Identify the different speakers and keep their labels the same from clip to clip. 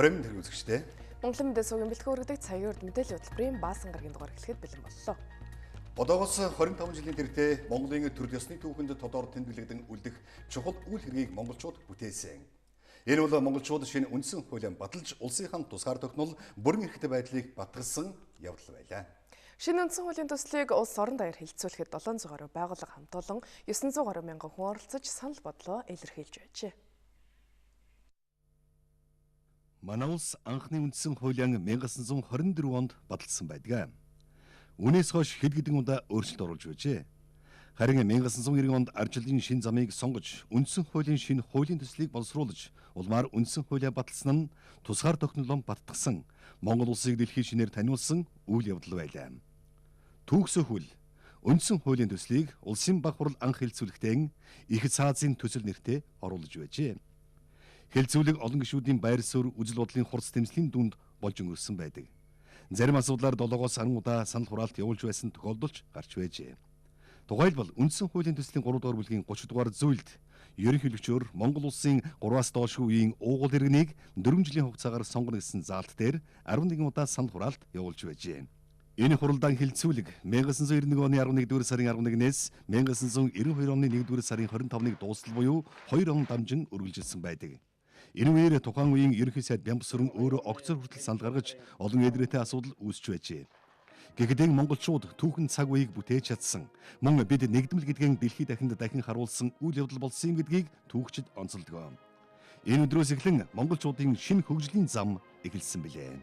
Speaker 1: Оройн тэр үзэгчтэй.
Speaker 2: Монголын мэдээ сувгийн бэлтгэн хүргэдэг цагийн урд мэдээллийн хөтөлбөрийн баасан гарагийн дугаар эхлэхэд бэлэн боллоо.
Speaker 1: Одоогоос 25 жилийн тэртээ Монголын төрөл ёсны түүхэнд тодор тэмдэглэгдэн үлдэх чухал үйл хэргийг монголчууд бүтээсэн. Энэ бол монголчууд шинэ үндсэн хуулиан баталж улсынхаа тусгаар тогтнол бүрэн эрхтэй байдлыг батгалсан явдал байлаа.
Speaker 2: Шинэ үндсэн хуулийн төслийг улс орон даяар хэлэлцүүлэхэд 700 гаруй байгууллага хамтуулан 900 гаруй мянган хүн оролцож санал бодлоо илэрхийлж байжээ.
Speaker 3: Манай улс анхны үндсэн хуулиан 1924 онд баталсан байдаг. Үүнээс хойш хэд хэдэн удаа өөрчлөлт оруулж байжээ. Харин 1990 онд ардчлалын шин замыг сонгож, үндсэн хуулийн шинэ хуулийн төслийг боловсруулж, улмаар үндсэн хуулиа баталсан нь тусгаар тогтнолоо баттгсан, Монгол улсыг дэлхийн шинээр таниулсан үйл явдал байлаа. Түүхсөхүл үндсэн хуулийн төслийг улсын баг хурал анх хэлэлцүүлэхдээ их цаазын төсөл нэртэй оруулж байжээ. Хэлэлцүүлэг олон гишүүдийн байр суурь, үзэл бодлын хурц тэмцлийн дүнд болж өнгөрсөн байдаг. Зарим асуудлаар 7-оос 10 удаа санал хураалт явуулж байсан тохиолдолч гарч байжээ. Тухайлбал үндсэн хуулийн төслийн 3 дугаар бүлгийн 30 дугаар зүйлд ерөнхийлөгчөөр Монгол улсын 3-аас доош үеийн уугуул иргэнийг 4 жилийн хугацаагаар сонгоно гэсэн заалт дээр 11 удаа санал хураалт явуулж байжээ. Энэ хуралдаан хэлэлцүүлэг 1991 оны 11-р сарын 11-ээс 1992 оны 1-р сарын 25-ныг дуустал буюу 2 он дамжин үргэлжилсэн байдаг. Энэ үеэр тухайн үеийн ерөнхий сайд Бямбсүрэн өөрөө огцор хүртэл санал гаргаж олон эдрээтэй асуудал үүсч байжээ. Гэхдээ монголчууд түүхэн цаг үеийг бүтээж чадсан, мөн бид нэгдмэл гэдгийг дэлхийд дахин харуулсан үйл явдал болсон юм гэдгийг түүхчид онцолдог. Энэ өдрөөс эхлэн монголчуудын шинэ хөгжлийн зам эхэлсэн билээ.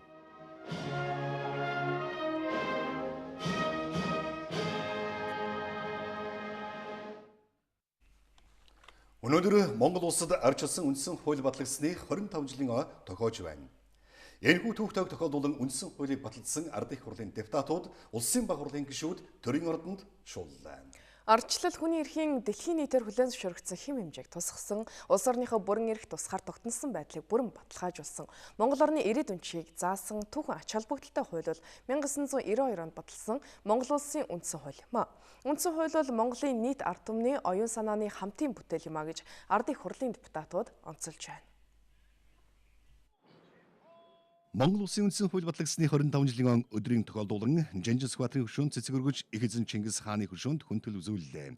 Speaker 1: Өнөөдөр Монгол улсад арчилсан үндсэн хууль батлагдсны 25 жилийн тохиож байна. Энэхүү түүхтэйг тохиолдуулан үндсэн хуулийг баталсан ардын их хурлын депутатууд улсын баг хурлын гишүүд төрийн ордонд шууллаа.
Speaker 2: Ардчлал хүний эрхийн дэлхийн нийтээр хүлээн зөвшөөрөгдсөн хэм хэмжээг тусгасан, улс орныхоо бүрэн эрх тусгаар тогтносон байдлыг бүрэн баталгаажуулсан, Монгол орны ирээд үнчийг заасан түүхэн ач холбогдолтой хууль бол 1992 онд баталсан Монгол улсын үндсэн хууль юм а. Үндсэн хууль бол Монголын нийт ард түмний оюун санааны хамтын бүтээл юм а гэж ардын их хурлын депутатууд онцолж байна.
Speaker 3: Монгол улсын үндсэн хууль батлагдсны 25 жилийн өдрийн тохиолдуулан Жанжис Баатарын хөшөөнд цэцэг өргөж их эзэн Чингис хааны хөшөөнд хүндэл үзүүллээ.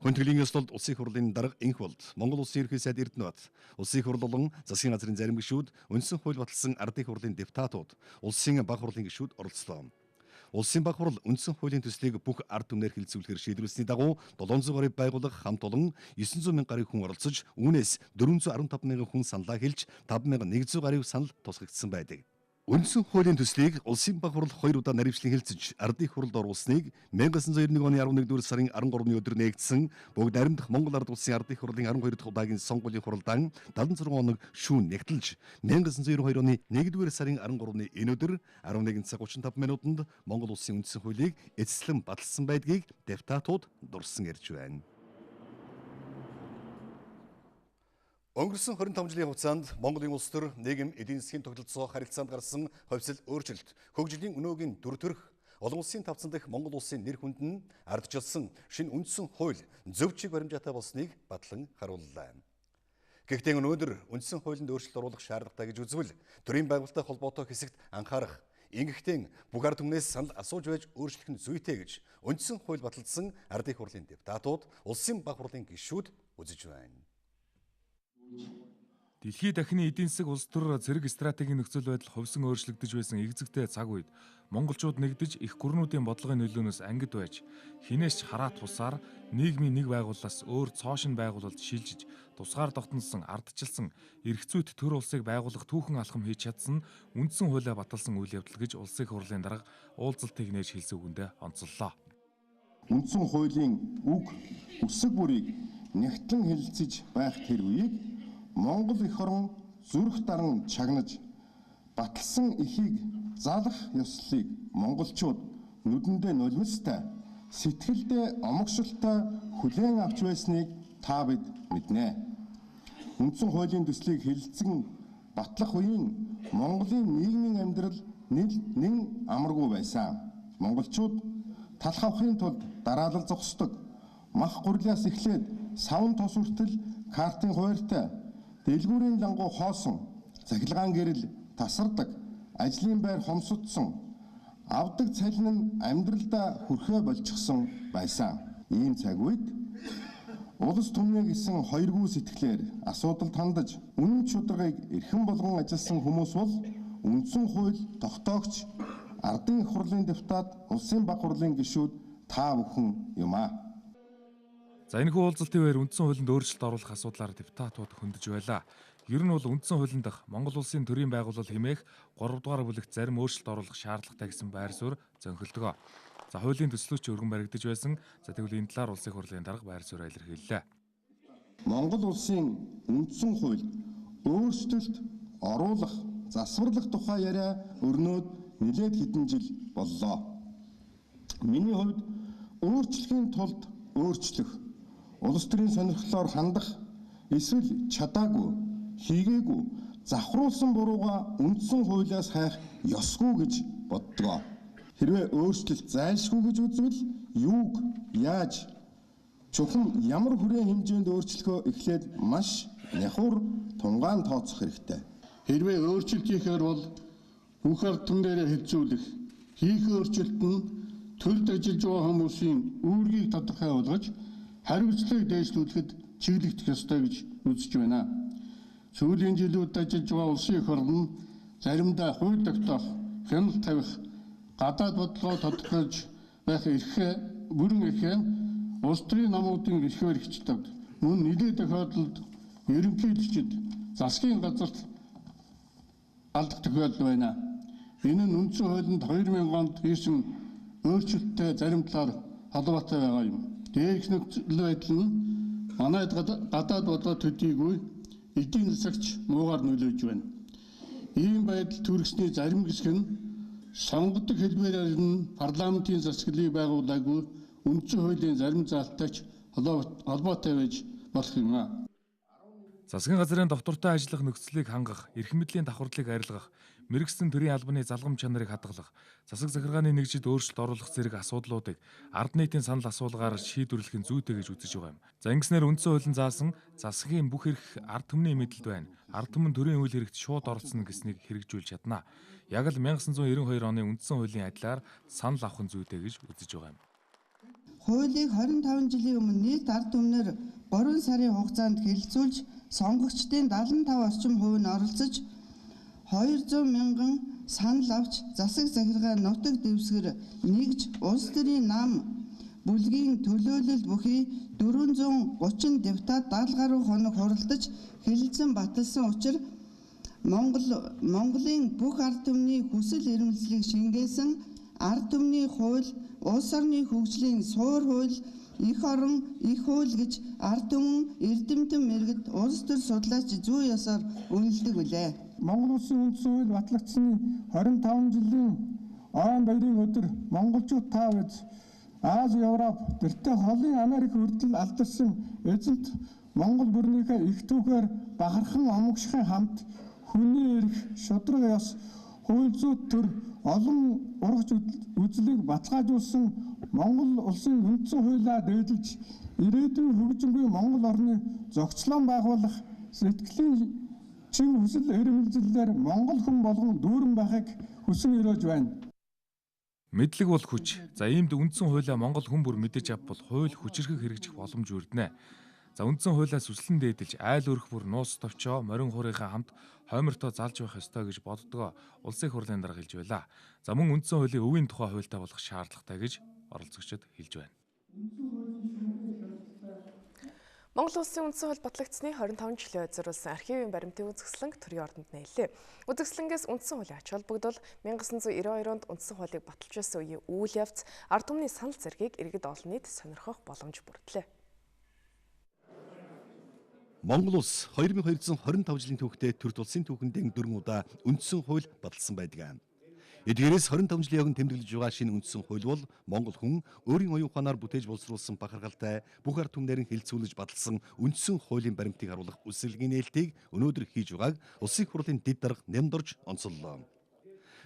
Speaker 3: Хүндлийн ёслолд улсын их хурлын дарга энх болд Монгол улсын ерөнхий сайд Эрдэнэбат, улсын их хурл болон засгийн газрын зарим гишүүд, үндсэн хууль баталсан ардын их хурлын депутатууд, улсын баг хурлын гишүүд оролцлоо. Улсын баг хурал үндсэн хуулийн төслийг бүх ард түмнээр хэлэлцүүлэхээр шийдвэрлсэний дагуу 700 гаруй байгууллага хамт олон 900 мянган гаруй хүн оролцож, үүнээс 415 мянган хүн саналаа хэлж 5100 гаруй санал тусгагдсан байдаг. Үндсэн хуулийн төслийг улсын баг хурал 2 удаа наривчлан хэлэлцэж, ардын их хуралд оруулсныг 1991 оны 11-р сарын 13-ны өдөр нээгдсэн бүгд наримдах Монгол ард улсын ардын их хурлын 12 дахь удаагийн сонгуулийн хуралдаан 76 хоног шүүн нэгтэлж 1992 оны 1-р сарын 13-ны энэ өдөр 11 цаг 35 минутанд Монгол улсын үндсэн хуулийг эцэслэн баталсан байдгийг депутатууд дурсан ярьж байна.
Speaker 1: Өнгөрсөн 25 жилийн хугацаанд Монголын улс төр нийгэм эдийн засгийн тогтолцоо харилцаанд гарсан хувьсэл өөрчлөлт, хөгжлийн өнөөгийн дүр төрх, олон улсын тавцан дэх Монгол улсын нэр хүнд нь ардчилсан шинэ үндсэн хууль зөв чиг баримжаатай болсныг батлан харууллаа. Гэхдээ өнөөдөр үндсэн хуулинд өөрчлөлт оруулах шаардлагатай гэж үзвэл төрийн байгууллагатай холбоотой хэсэгт анхаарах, ингэхдээ бүх ард түмнээс санал асууж байж өөрчлөх нь зүйтэй гэж үндсэн хууль баталсан ардын их хурлын депутатууд, улсын баг хурлын гишүүд үзэж байна.
Speaker 4: Дэлхийд дахины эдийн засаг улс төр зэрэг стратегийн нөхцөл байдал хувьсан өөрчлөгдөж байсан эгзэгтэй цаг үед монголчууд нэгдэж их гүрнүүдийн бодлогын нөлөөнөөс ангид байж хинээс ч хараа тусаар нийгмийн нэг байгууллаас өөр цоошин байгуулалд шилжиж тусгаар тогтносон ардчилсан эрх зүйт төр улсыг байгуулах түүхэн алхам хийж чадсан үндсэн хуулиа баталсан үйл явдал гэж улсын их хурлын дарга уулзалтыг нээж хэлсэн үгэндээ онцоллоо.
Speaker 5: Үндсэн хуулийн үг үсэг бүрийг нэгтлэн хэлэлцэж байх тэр үеийг Монгол эх орон зүрх даран чагнаж баталсан эхийг залах ёслолыг монголчууд нүдэндээ нулимстай сэтгэлдээ омогшилтой хүлээн авч байсныг та бид мэднэ. Үндсэн хуулийн төслийг хэлэлцэн батлах үеийн Монголын нийгмийн амьдрал нэн амаргүй байсан. Монголчууд талх авахын тулд дараалал зогсдог. Мах гурлаас эхлээд савн тос хүртэл картын хууртай, дэлгүүрийн лангуу хоосон, цахилгаан гэрэл, тасардаг, ажлын байр хомсдсон, авдаг цалин нь амьдралдаа хүрхээ болчихсон байсан. Ийм цаг үед улс түмний гэсэн хоёргүй сэтгэлээр асуудалд хандаж, үнэн чударгыг эрхэм болгон ажилласан хүмүүс бол үндсэн хууль тогтоогч, ардын их хурлын депутат, улсын бага хурлын гишүүд та бүхэн юм аа.
Speaker 4: За энэхүү уулзалтын үеэр үндсэн хуулинд өөрчлөлт оруулах асуудлаар депутатууд хөндөж байлаа. Ер нь бол үндсэн хуулийн дахь Монгол улсын төрийн байгууллал хэмээх 3 дугаар бүлэгт зарим өөрчлөлт оруулах шаардлагатай гэсэн байр суурь зөнхөлдгөө. За хуулийн төслөөч өргөн баригдаж байсан. За тэгвэл энэ талаар улсын хурлын дарга байр суурь илэрхийллээ.
Speaker 5: Монгол улсын үндсэн хууль өөрчлөлт оруулах, засварлах тухай яриа өрнөөд нэлээд хэдэн жил боллоо. Миний хувьд өөрчлөхийн тулд өөрчлөх, улс төрийн сонирхлоор хандах, эсвэл чадаагүй, хийгээгүй, завхруулсан бурууга үндсэн хуулиас хайх ёсгүй гэж боддгоо. Хэрвээ өөрчлөлт зайлшгүй гэж үзвэл юуг, яаж, чухам ямар хүрээ хэмжээнд өөрчлөхөө эхлээд маш нягур тунгаан тооцох хэрэгтэй.
Speaker 6: Хэрвээ өөрчлөлт хийхээр бол бүх ард түмнээрээ хэлцүүлэх, хийх өөрчлөлт нь төрөлд ажиллаж байгаа хүмүүсийн үүргийг тодорхой болгож, хариуцлагыг дээшлүүлэхэд чиглэгдэх ёстой гэж үзэж байна. Сүүлийн жилүүд ажиллаж байгаа улсын их орн нь заримдаа хууль тогтоох, хяналт тавих, гадаад бодлогоо тодорхойлж байх бүрэн эрхээ улс төрийн намуудын эрхээр хичдэг. Мөн нэлээд тохиолдолд ерөнхийлөгчид засгийн газарт алдах тохиолдол байна. Энэ нь үндсэн хуулинд 2000 онд хийсэн өөрчлөлттэй зарим талаар холбоотой байгаа юм. Дээрх нөхцөл байдал нь манайд гадаад бодлого төдийгүй эдийн засагч муугаар нөлөөж байна. Ийм байдал төрөсний зарим хэсэг нь сонгодог хэлбэрээр нь парламентын засаглалыг байгуулаагүй үндсэн хуулийн зарим заалтайч холбоотой байж болох юм а.
Speaker 4: Засгийн газрын довтортой ажиллах нөхцөлийг хангах, эрх мэдлийн давхардлыг арилгах, мэрэгсэн төрийн албаны залгам чанарыг хадгалах, засаг захиргааны нэгжид өөрчлөлт оруулах зэрэг асуудлуудыг ард нийтийн санал асуулгаар шийдвэрлэх нь зүйтэй гэж үзэж байгаа юм. За ингэснээр үндсэн хуулийн заасан засгийн бүх эрх ард түмний мэдэлд байна. Ард түмэн төрийн үйл хэрэгт шууд оролцсон гэснийг хэрэгжүүлж чадна. Яг л 1992 оны үндсэн хуулийн адилаар санал авах нь зүйтэй гэж үзэж байгаа юм.
Speaker 7: Хуулийг 25 жилийн өмнө нийт ард түмнэр 3 сарын хугацаанд хэлэлцүүлж, сонгогчдын 75 орчим хувь нь оролцож 200 мянган санал авч засаг захиргаа нутаг дэвсгэр нэгж улс төрийн нам бүлгийн төлөөлөл бүхий 430 депутат 70 гаруй хоног хуралдаж хэлэлцэн баталсан учраас Монголын бүх ард түмний хүсэл эрмэлзлийг шингээсэн ард түмний хууль, улс орны хөгжлийн суур хууль, их орон, их хууль гэж ард түмэн эрдэмтэн мэргэд улс төр судлаач зүй ёсоор үнэлдэг билээ.
Speaker 8: Монгол улсын үндсэн хууль батлагдсаны 25 жилийн ойн баярын өдөр монголчууд та биз Аз, Европ, тэртээ холын Америк хүртэл алдарсан эзэнт Монгол бүрнийхээ их түүхээр бахархан омогшихын хамт хүний эрх, шудраг ёс, хууль зүйн төр олон ургач үзлийг баталгаажуулсан Монгол улсын үндсэн хуулиа дээдлж ирээдүйн хөгжингүй Монгол орны зохицлон байгуулах сэтгэлийн чин хүсэл эрмэлзлээр Монгол хүн болгон дүүрэн байхыг хүсэн өрөөж байна.
Speaker 4: Мэдлэг бол хүч. За иймд үндсэн хуулиа Монгол хүн бүр мэдэж авбал хууль хүчирхэг хэрэгжих боломж үрдэнэ. За үндсэн хуулиас үслэн дээдэлж айл өрх бүр нуус товчоо морин хуурийнхаа хамт хоймортой залж байх ёстой гэж боддгоо улсын их хурлын дарга хэлж байлаа. За мөн үндсэн хуулийг өвийн тухай хуультай болгох шаардлагатай гэж оролцогчид хэлж байна.
Speaker 2: Монгол улсын үндсэн хууль батлагдсны 25 жилийн зориулсан архивын баримтын үзэсгэлэнг төрийн ордонд нээлээ. Үзэсгэлэнгээс үндсэн хуулийн ач холбогдол 1992 онд үндсэн хуулийг баталж байсан үеийн үйл явц, ард түмний санал зэргийг иргэд олон нийт сонирхох боломж бүрдлээ.
Speaker 3: Монгол улс 2225 жилийн түүхтээ төр улсын түүхэндээ 4 удаа үндсэн хууль баталсан байдаг. Эдгээрээс 25 жилийн өмнө тэмдэглэж байгаа шинэ үндсэн хууль бол Монгол хүн өөрийн оюун ухаанаар бүтээж боловсруулсан бахархалтай бүх ард түмнэрийн хэлцүүлж баталсан үндсэн хуулийн баримтыг харуулах үсгэлгийн нээлтийг өнөөдөр хийж байгааг улсын хурлын дэд дарга нямдорж онцоллоо.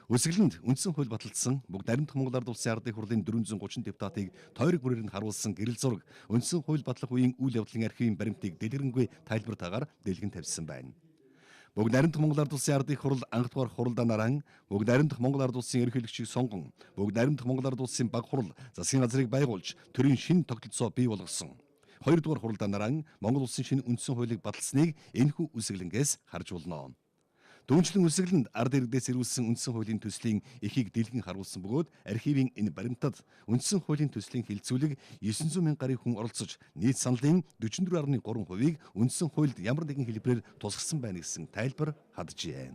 Speaker 3: Үсгэлэнд үндсэн хууль баталсан бүгд наримдах Монгол Ард улсын ардын хурлын 430 депутатыг тойрог бүрээр нь харуулсан гэрэл зураг үндсэн хууль батлах үеийн үйл явдлын архивын баримтыг дэлгэрэнгүй тайлбартаагаар дэлгэн тавьсан байна. Бүгд найрамдах Монгол Ард улсын ардын хурал анх дугаар хуралдаанаар бүгд найрамдах Монгол Ард улсын ерөнхийлөгчийг сонгон, бүгд найрамдах Монгол Ард улсын баг хурал засгийн газрыг байгуулж төрийн шинэ тогтолцоо бий болгосон. Хоёрдугаар хуралдаанаар Монгол улсын шинэ үндсэн хуулийг баталсныг энэхүү үсгэлэнгээс харж болно. Дүүнчлэн үсгэлэнд ард иргэдээс ирүүлсэн үндсэн хуулийн төслийн эхийг дэлгэн харуулсан бөгөөд архивын энэ баримтад үндсэн хуулийн төслийн хилцүүлэг 900 мянган гаруй хүн оролцож нийт саналын 44.3%-ийг үндсэн хуульд ямар нэгэн хэлбэрээр тусгасан байна гэсэн тайлбар хаджээ.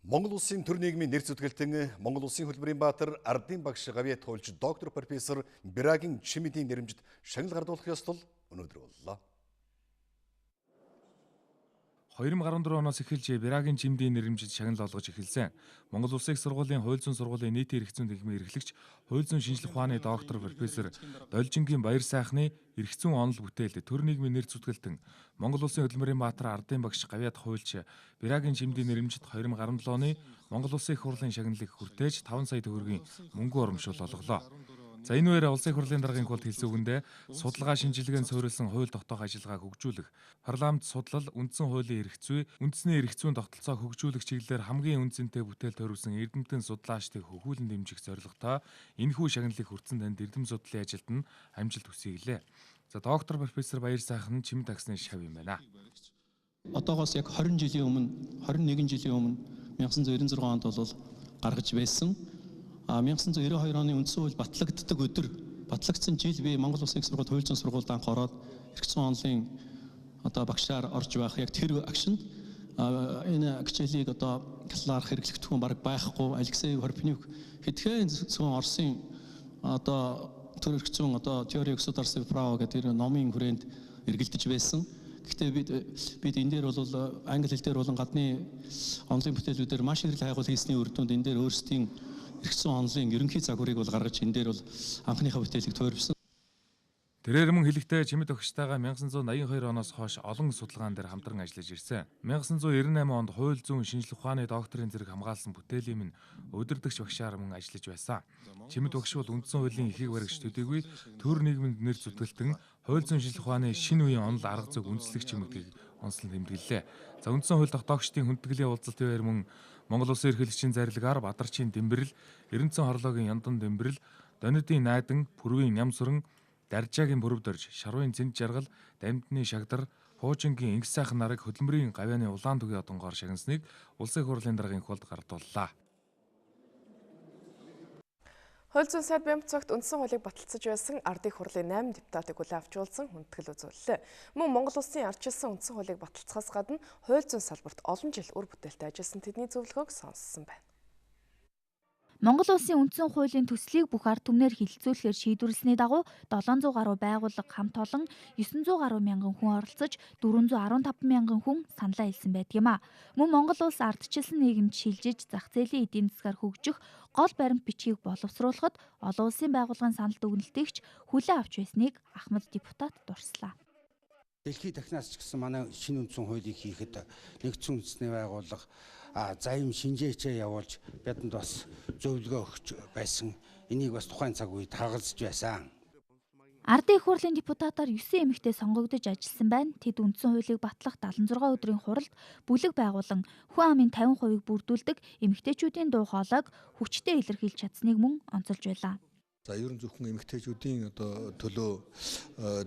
Speaker 1: Монгол улсын төр нийгмийн нэр зүтгэлтэн Монгол улсын хөлбөрийн баатар ардын багш гавьяат хуульч доктор профессор Бирагийн Чимэдийн нэрэмжит шагнал гардуулах ёслол өнөөдөр боллоо.
Speaker 4: 2014 оноос эхэлж Бирагийн Чимэдийн нэрэмжит шагнал олгож эхэлсэн. Монгол Улсын их сургуулийн хууль зүйн сургуулийн нийтийн эрх зүйн тэнхимийн эрхлэгч, хууль зүйн шинжилх ухааны доктор профессор Должингийн баяр сайхны эрх зүйн онол бүтээлд төр нийгмийн нэр зүтгэлтэн Монгол Улсын хөдөлмөрийн баатар ардын багш гавьяат хуульч Бирагийн Чимэдийн нэрэмжит 2017 оны Монгол Улсын их хурлын шагналыг хүртээж 5 сая төгрөгийн мөнгө урамшуул олголоо. За энэ үеэр улсын их хурлын даргын хууль хэлсэн үгэндээ судалгаа шинжилгээнд суурилсан хууль тогтоох ажиллагааг хөгжүүлэх, парламент судлал, үндсэн хуулийн эрх зүй, үндэсний эрх зүйн тогтолцоог хөгжүүлэх чиглэлээр хамгийн үнцэнтэй бүтээл төрүүлсэн эрдэмтэн судлаачдыг хөгжүүлэн дэмжих зорилготой энэхүү шагналыг хүртсэн танд эрдэм судлалын ажилд нь амжилт хүсье. За доктор профессор Баяр сайхан Чимэд таксны шав юм байна.
Speaker 9: Одоогоос яг 20 жилийн өмнө, 21 жилийн өмнө 1996 онд бол гаргаж байсан. 1992 оны үндсэн хууль батлагддаг өдөр, батлагдсан жил би Монгол Улсын их сургууль хууль зүйн сургуульд анх ороод эрх зүйн онолын багшаар орж байх яг тэр агшинд энэ хичээлийг каллаарах хэрэглэгдэх хүн баг байхгүй. Алексей Хорпнюк хэдхэн зөвхөн Оросын төр эрх зүйн теори государственного права гэдэг номын хүрээнд эргэлдэж байсан. Гэхдээ бид энэ дээр бол англи хэл дээр болон гадны онлын бүтээлүүдээр маш их хайгуул хийсний үр дүнд энэ дээр өөрсдийн эрх зүйн онолын ерөнхий загварыг бол гаргаж энэ дээр бол анхныхаа бүтээлийг тойрвсон.
Speaker 4: Тэрээр мөн хэлэхдээ Чимэд багштайгаа 1982 оноос хойш олон судалгаан дээр хамтран ажиллаж ирсэн. 1998 онд хууль зүйн шинжилх ухааны докторийн зэрэг хамгаалсан бүтээлийн минь өдөрдөгч багшаар мөн ажиллаж байсан. Чимэд багш бол үндсэн хуулийн эхийг баригч төдийгүй төр нийгмийн нэр зүтгэлтэн хууль зүйн шинжилх ухааны шинэ үеийн онол арга зүйг үндэслэгч Чимэдийг онцлон тэмдэглэлээ. За үндсэн хууль тогтоогчдын хүндтгэлийн уулзалтын үеэр мөн Монгол Улсын эрхлэгчийн зарилгаар Бадарчин Дэмбэрэл, Эрдэнэцэн хорлоогийн Яндан Дэмбэрэл, Донидын Найдан, Пүрвийн Нямсүрэн, Даржаагийн Бүрвдорж, Шарвын Цэнд Жаргал, Дамдны Шагдар, Хуужингийн Инх сайхан нарыг хөдөлмөрийн гавьяаны улаан түгийн одонгоор шагнасныг Улсын их хурлын даргын хуулд гардууллаа.
Speaker 2: Хууль зүйн сайд Бямбцогт үндсэн хуулийг баталцаж байсан ардын хурлын 8 депутатыг хүлээн авчруулсан хүндэтгэл үзүүллээ. Мөн Монгол улсын ардчилсан үндсэн хуулийг баталцахаас гадна хууль зүйн салбарт олон жил үр бүтээлтэй ажилласан тэдний зөвлөгөөг сонссон байна.
Speaker 10: Монгол улсын үндсэн хуулийн төслийг бүх ард түмнэр хилцүүлэхээр шийдвэрлсэний дагуу 700 гаруй байгууллага хамт олон 900 гаруй мянган хүн оролцож 415 мянган хүн саналаа хэлсэн байдаг юм а. Мөн Монгол улс ардчилсан нийгэмд шилжиж зах зээлийн эдийн засгаар хөгжих гол баримт бичгийг боловсруулахад олон улсын байгууллагын санал дүгнэлтийгч хүлээн авч байсныг Ахмад депутат дурслаа.
Speaker 11: Дэлхийд дахнаас ч гэсэн манай шинэ үндсэн хуулийг хийхэд нэгдсэн үндэсний байгууллага заим шинжээчээ явуулж бидэнд бас зөвлөгөө өгч байсан. Энийг бас тухайн цаг үед хагалзж байсан.
Speaker 10: Ардын их хурлын депутатаар 9 эмэгтэй сонгогдож ажилласан байна. Тэд үндсэн хуулийг батлах 76 өдрийн хуралд бүлэг байгуулан хүн амын 50%-ийг бүрдүүлдэг эмэгтэйчүүдийн дуу хоолойг хүчтэй илэрхийлж чадсныг мөн онцолж байлаа.
Speaker 12: За ерөн зөвхөн эмэгтэйчүүдийн төлөө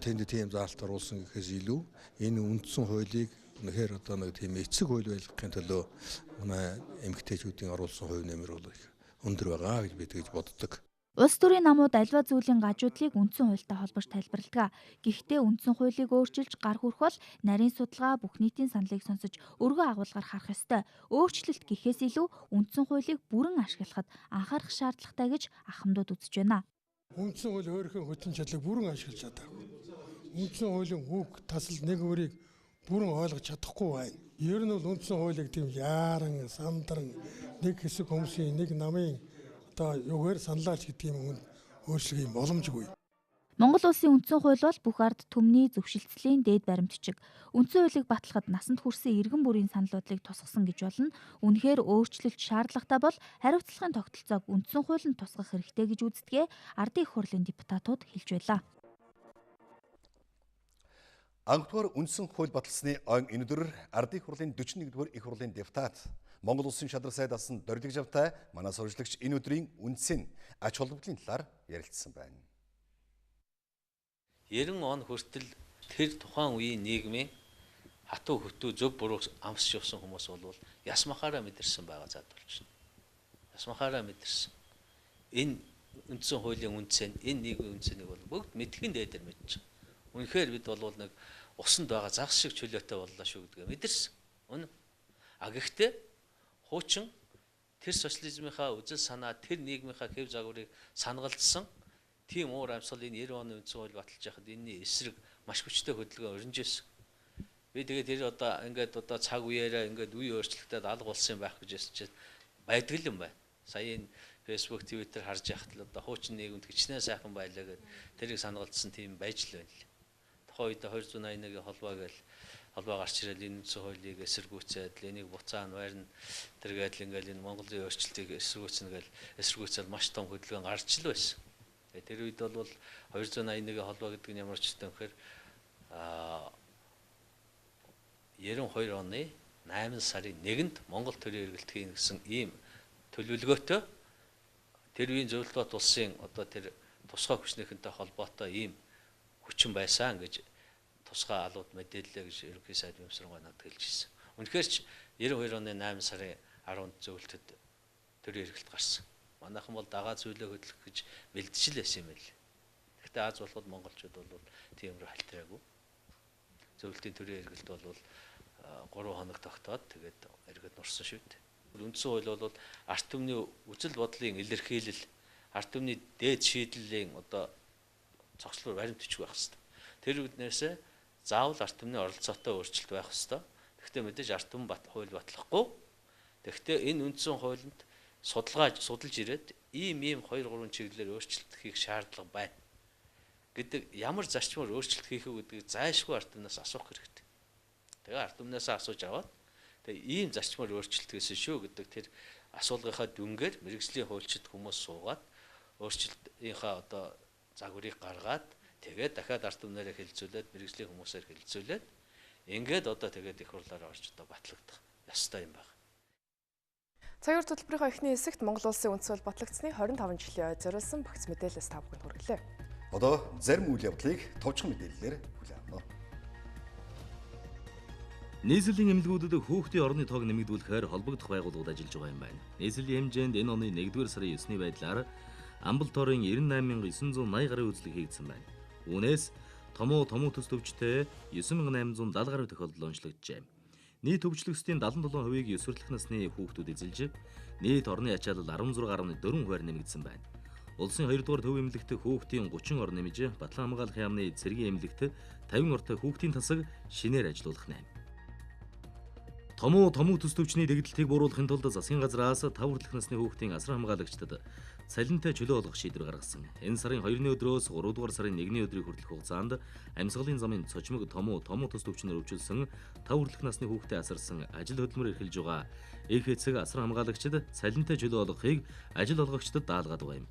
Speaker 12: тэнд тийм заалт оруулсан гэхээс илүү энэ үндсэн хуулийг үнэхээр нэг тийм эцэг хууль байлгахын төлөө манай эмэгтэйчүүдийн оруулсан хувь нэмэр бол их өндөр байгаа гэж бид тэгж боддог.
Speaker 10: Улс төрийн намууд альва зүйлийн гажуудлыг үндсэн хуультай холбож тайлбарладаг. Гэхдээ үндсэн хуулийг өөрчилж гар хүрэх бол нарийн судалгаа бүх нийтийн саналыг сонсож өргөө агуулгаар харах ёстой. Өөрчлөлт гэхээс илүү үндсэн хуулийг бүрэн ашиглахад анхаарах шаардлагатай гэж ахмадууд үзэж байна.
Speaker 6: Үндсэн хууль өөрийнхөө хөтөн чадлыг бүрэн ашиглаж чадаагүй. Үндсэн хуулийн үг тасал нэг өрийг бүрэн ойлгож чадахгүй байна. Ер нь бол үндсэн хуулийг тийм яаран, сандран нэг хэсэг хүмүүсийн нэг намын юугаар саналаач гэдэг юм өөрчлөх юм боломжгүй.
Speaker 10: Монгол улсын үндсэн хууль бол бүх ард түмний зөвшөлтслийн дээд баримтчиг. Үндсэн хуулийг батлахад насанд хүрсэн иргэн бүрийн санал бодлыг тусгасан гэж болно. Үнэхээр өөрчлөлт шаардлагатай бол хариуцлагын тогтолцоог үндсэн хуулинд тусгах хэрэгтэй гэж үздгээ ардын их хурлын депутатууд хэлж байлаа.
Speaker 1: Анхдугаар үндсэн хууль баталсны он өнөөдөр Ардын их хурлын 41-р их хурлын депутат Монгол улсын шадар сайд асан Дорилог Жавтай манай сурвалжлагч энэ өдрийн үндсийн ач холбогдлын талаар ярилцсан байна.
Speaker 13: 90 он хүртэл тэр тухайн үеийн нийгмийн хатуу хөтөө зөв буруу амсч явсан хүмүүс бол ясмахаараа мэдэрсэн байгаа заадуулж байна. Ясмахаараа мэдэрсэн. Энэ үндсэн хуулийн үндсэн, энэ нийгмийн үндсэнийг бол бүгд мэдхийн дээдэр мэдж байгаа. Үнэхээр бид бол нэг усанд байгаа загас шиг чөлөөтэй боллоо шүү гэдгээ мэдэрсэн. Үнэ. А гэхдээ хуучин тэр социализмынхаа үзэл санаа, тэр нийгмийнхаа хэв загварыг санагалдсан тийм уур амьсгал энэ 90 оны үндсэн хууль баталж яхад энэний эсрэг маш хүчтэй хөдөлгөөн өрнж ирсэн. Би тэгээд тэр одоо цаг үеэрээ үе өөрчлөлтөд алга болсон байх гэж хэлж байдаг юм байна. Сая энэ Facebook, Twitter харж яхад л одоо хуучин нийгэмд хичнээн сайхан байлаа гэд тэрийг санагалдсан тийм байж л байна. Тухайн үед 281-ийн холбоо гарч ирэл энэ үндсэн хуулийг эсэргүүцээд энийг буцаан байрна тэргээл энэ Монголын өөрчлөлтийг эсэргүүцэл маш том хөдөлгөөн гарч л байсан. Тэр үед бол 281-ийн холбоо гэдэг нь ямар ч юм гэхээр 92 оны 8 сарын 1-нд Монгол төрийн эргэлт хийн гэсэн ийм төлөвлөгөөтэй тэр үеийн зөвлөлтөд улсын одоо тэр тусгай хүчнийхэнтэй холбоотой ийм хүчин байсан гэж тусгай алууд мэдээллээ гэж ерөнхий сайд бэмсрэн надад хэлж ирсэн. Үнэхээр ч 92 оны 8 сарын 10-нд зөвлөлтөд төрийн эргэлт гарсан. Манайхан бол дагаа зүйлээ хөдлөх гэж бэлдэж л байсан юм байл. Гэхдээ Аз болоход монголчууд бол тийм рүү халтраагүй. Зөвлөлтийн төрийн эргэлт бол 3 хоног тогтоод тэгээд эргээд нурсан шүү дээ. Үндсэн хууль бол ард түмний үзэл бодлын илэрхийлэл, ард түмний дээд шийдлийн одоо цогцлоор баримтчих байх хэрэгтэй. Тэр үднээсээ заавал ард түмний оролцоотой өөрчлөлт байх хэрэгтэй. Гэхдээ мэдээж ард түмэн хууль батлахгүй. Гэхдээ энэ үндсэн хуулинд судалж ирээд ийм 2-3 чиглэлээр өөрчлөлт хийх шаардлага байна гэдэг ямар зарчмаар өөрчлөлт хийх үү гэдгийг зайлшгүй ард түмнээс асуух хэрэгтэй. Тэгээ ард түмнээс асууж аваад тэгээ ийм зарчмаар өөрчлөлт хийсэн шүү гэдэг тэр асуулгынхаа дүнгээр мэрэгжлийн хуульчид хүмүүс суугаад өөрчлөлтийнхаа одоо загварыг гаргаад тэгээд дахиад ард түмнээрээ хэлэлцүүлээд мэрэгжлийн хүмүүсээр хэлэлцүүлээд ингээд одоо тэгээд их хурлаараа орж одоо батлагдах ёстой юм байна.
Speaker 2: Цагаар төлбөрийнхөө эхний хэсэгт Монгол улсын үндсэн хууль батлагдсны 25 жилийн ой зориулсан багц мэдээлэлс та бүхэнд хүргэлээ.
Speaker 1: Одоо зарим үйл явдлыг товчхон мэдээллээр хүлээн авах.
Speaker 14: Нийслэлийн эмнэлгүүдэд хүүхдийн орны тоог нэмэгдүүлэхээр холбогдох байгууллагууд ажиллаж байгаа юм байна. Нийслэлийн хэмжээнд энэ оны 1-р сарын 9-ний байдлаар амбулаторийн 98980 гаруй үзлэг хийгдсэн байна. Үүнээс томуу төс төвчтэй 9870 гаруй тохиолдол онцлогджээ. Нийт өвчлөгчдийн 77%-ийг ёсвэрлэх насны хүүхдүүд эзэлж, нийт орны ачаалал 16.4%-аар нэмэгдсэн байна. Улсын 2-р төв эмнэлэгт хүүхдийн 30 ор нэмж, Батлан хамгаалах яамны цэргийн эмнэлэгт 50 ортой хүүхдийн тасаг шинээр ажилуулах нэм. Томуу төс төвчний дэгдэлтийг бууруулахын тулд засгийн газраас 5 хүртэлх насны хүүхдийн асар хамгаалагчдад цалинтай чөлөө олгох шийдвэр гаргасан. Энэ сарын 2-ны өдрөөс 3-р сарын 1-ний өдрийн хүртэлх хугацаанд амьсгалын замын цочмог томуу төс төвчнөр өвчлсөн 5 хүртэлх насны хүүхдэд асарсан ажил хөдөлмөр эрхэлж байгаа их эцэг асар хамгаалагчид цалинтай чөлөө олгохыг ажил олгогчдод даалгаад байгаа юм.